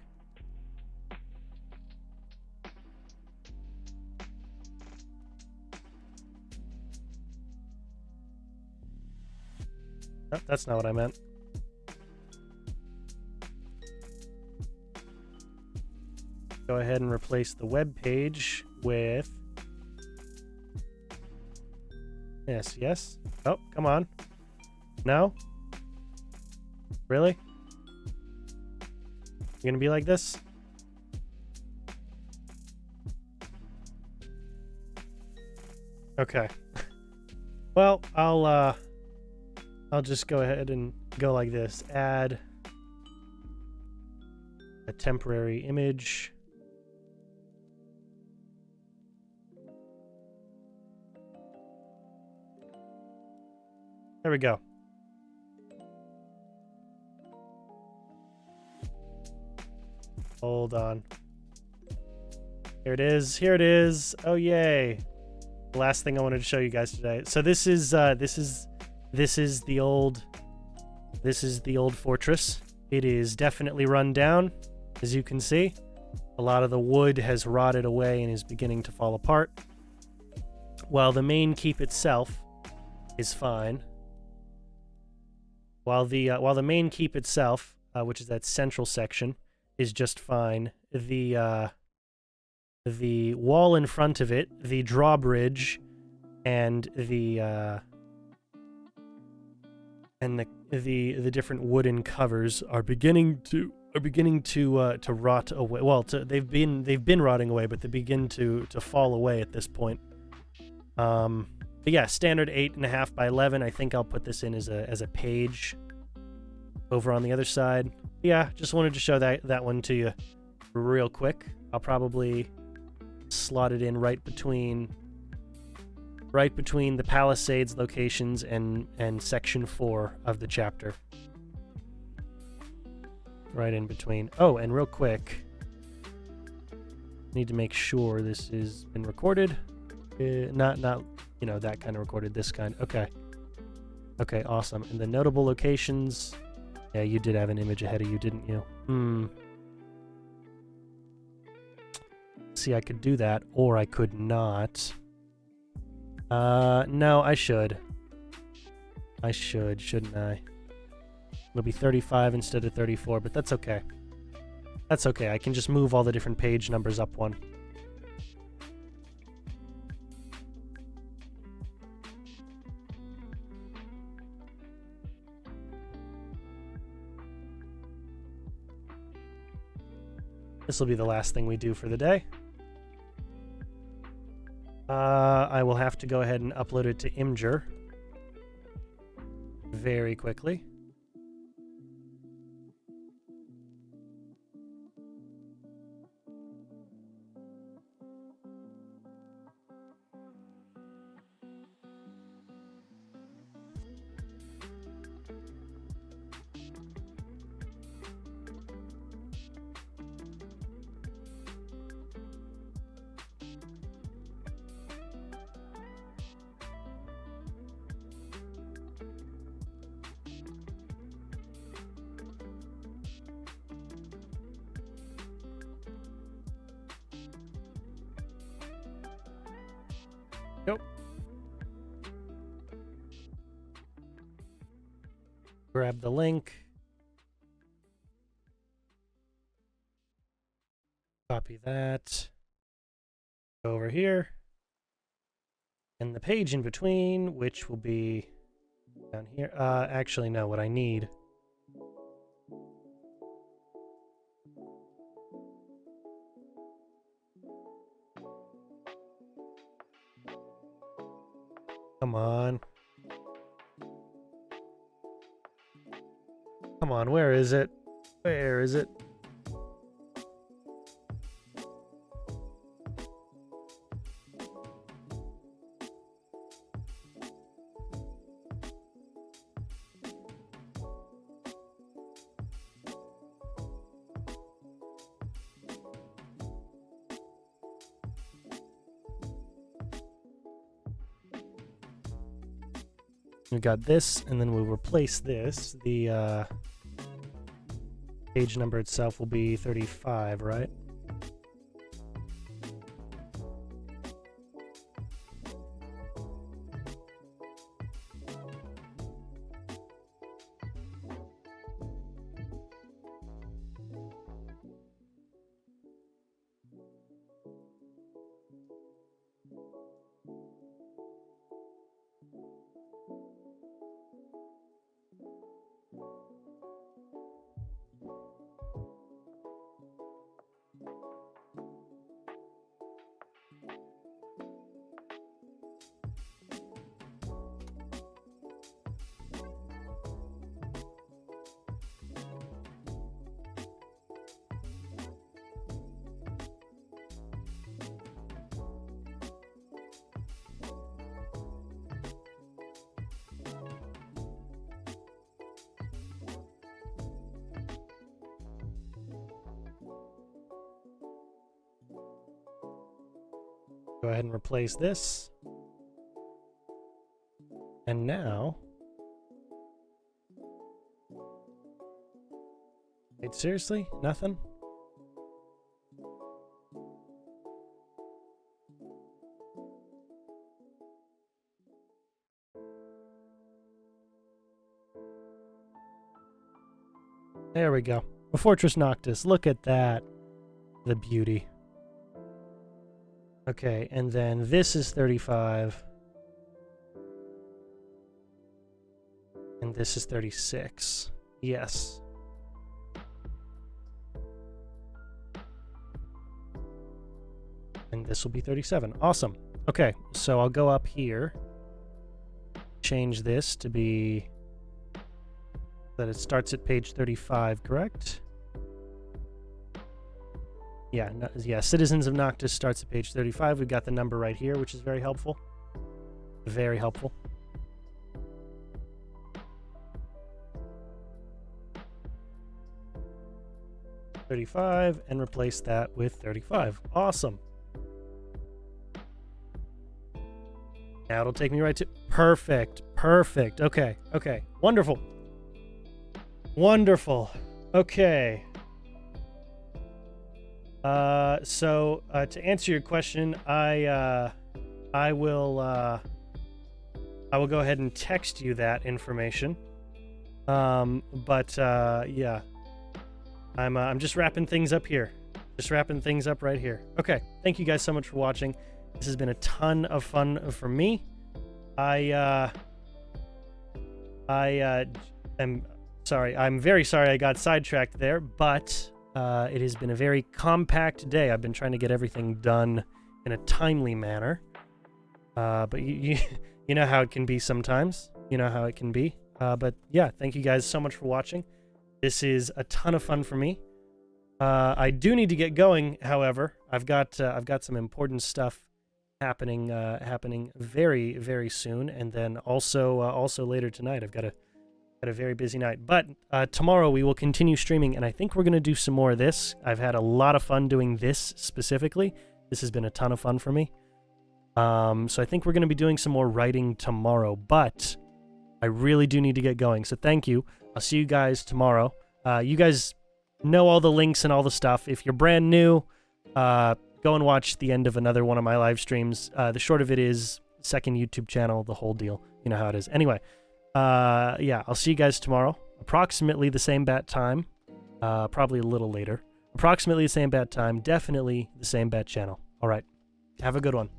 Oh, that's not what I meant. Go ahead and replace the web page with... Yes. Oh, come on. No? Really? You're gonna be like this? Okay. Well, I'll just go ahead and go like this. Add a temporary image. There we go. Hold on. Here it is. Here it is. Oh yay! The last thing I wanted to show you guys today. So this is the old fortress. It is definitely run down, as you can see. A lot of the wood has rotted away and is beginning to fall apart. While the main keep itself is fine. While the main keep itself, which is that central section, is just fine. The wall in front of it, the drawbridge, and the different wooden covers are beginning to rot away. Well, they've been rotting away, but they begin to fall away at this point. But yeah, standard 8.5 by 11. I think I'll put this in as a page over on the other side. Yeah, just wanted to show that one to you real quick. I'll probably slot it in right between the Palisades locations and section 4 of the chapter. Right in between. Oh, and real quick, need to make sure this has been recorded. Not you know, that kind of recorded, this kind. Okay, awesome. And the notable locations. Yeah, you did have an image ahead of you, didn't you? See, I could do that, or I could not. No, I should. I should, shouldn't I? It'll be 35 instead of 34, but that's okay. That's okay, I can just move all the different page numbers up one. This will be the last thing we do for the day. I will have to go ahead and upload it to Imgur very quickly. Yep. Grab the link. Copy that. Go over here. And the page in between, which will be down here. Actually, no, what I need. Come on. Come on, where is it? Where is it? We got this, and then we'll replace this. The page number itself will be 35, right? Go ahead and replace this. And now... Wait, seriously? Nothing? There we go. A Fortress Noctis. Look at that. The beauty. Okay, and then this is 35. And this is 36. Yes. And this will be 37. Awesome. Okay, so I'll go up here. Change this to be... that it starts at page 35, correct? Yeah, no, yeah, Citizens of Noctis starts at page 35. We've got the number right here, which is very helpful. Very helpful. $35, and replace that with 35. Awesome. Now it'll take me right to... Perfect. Perfect. Okay. Okay. Wonderful. Wonderful. Okay. So to answer your question, I will go ahead and text you that information. Yeah, I'm just wrapping things up here. Just wrapping things up right here. Okay. Thank you guys so much for watching. This has been a ton of fun for me. I'm sorry. I'm very sorry I got sidetracked there, but it has been a very compact day. I've been trying to get everything done in a timely manner. But you know how it can be sometimes. You know how it can be. But yeah, thank you guys so much for watching. This is a ton of fun for me. I do need to get going, however. I've got some important stuff happening very, very soon, and then also later tonight. I've got a very busy night. But tomorrow we will continue streaming, and I think we're going to do some more of this. I've had a lot of fun doing this specifically. This has been a ton of fun for me. So I think we're going to be doing some more writing tomorrow, but I really do need to get going. So thank you. I'll see you guys tomorrow. You guys know all the links and all the stuff. If you're brand new, go and watch the end of another one of my live streams. The short of it is second YouTube channel, the whole deal. You know how it is. Anyway, yeah, I'll see you guys tomorrow. Approximately the same bat time. Probably a little later. Approximately the same bat time. Definitely the same bat channel. All right. Have a good one.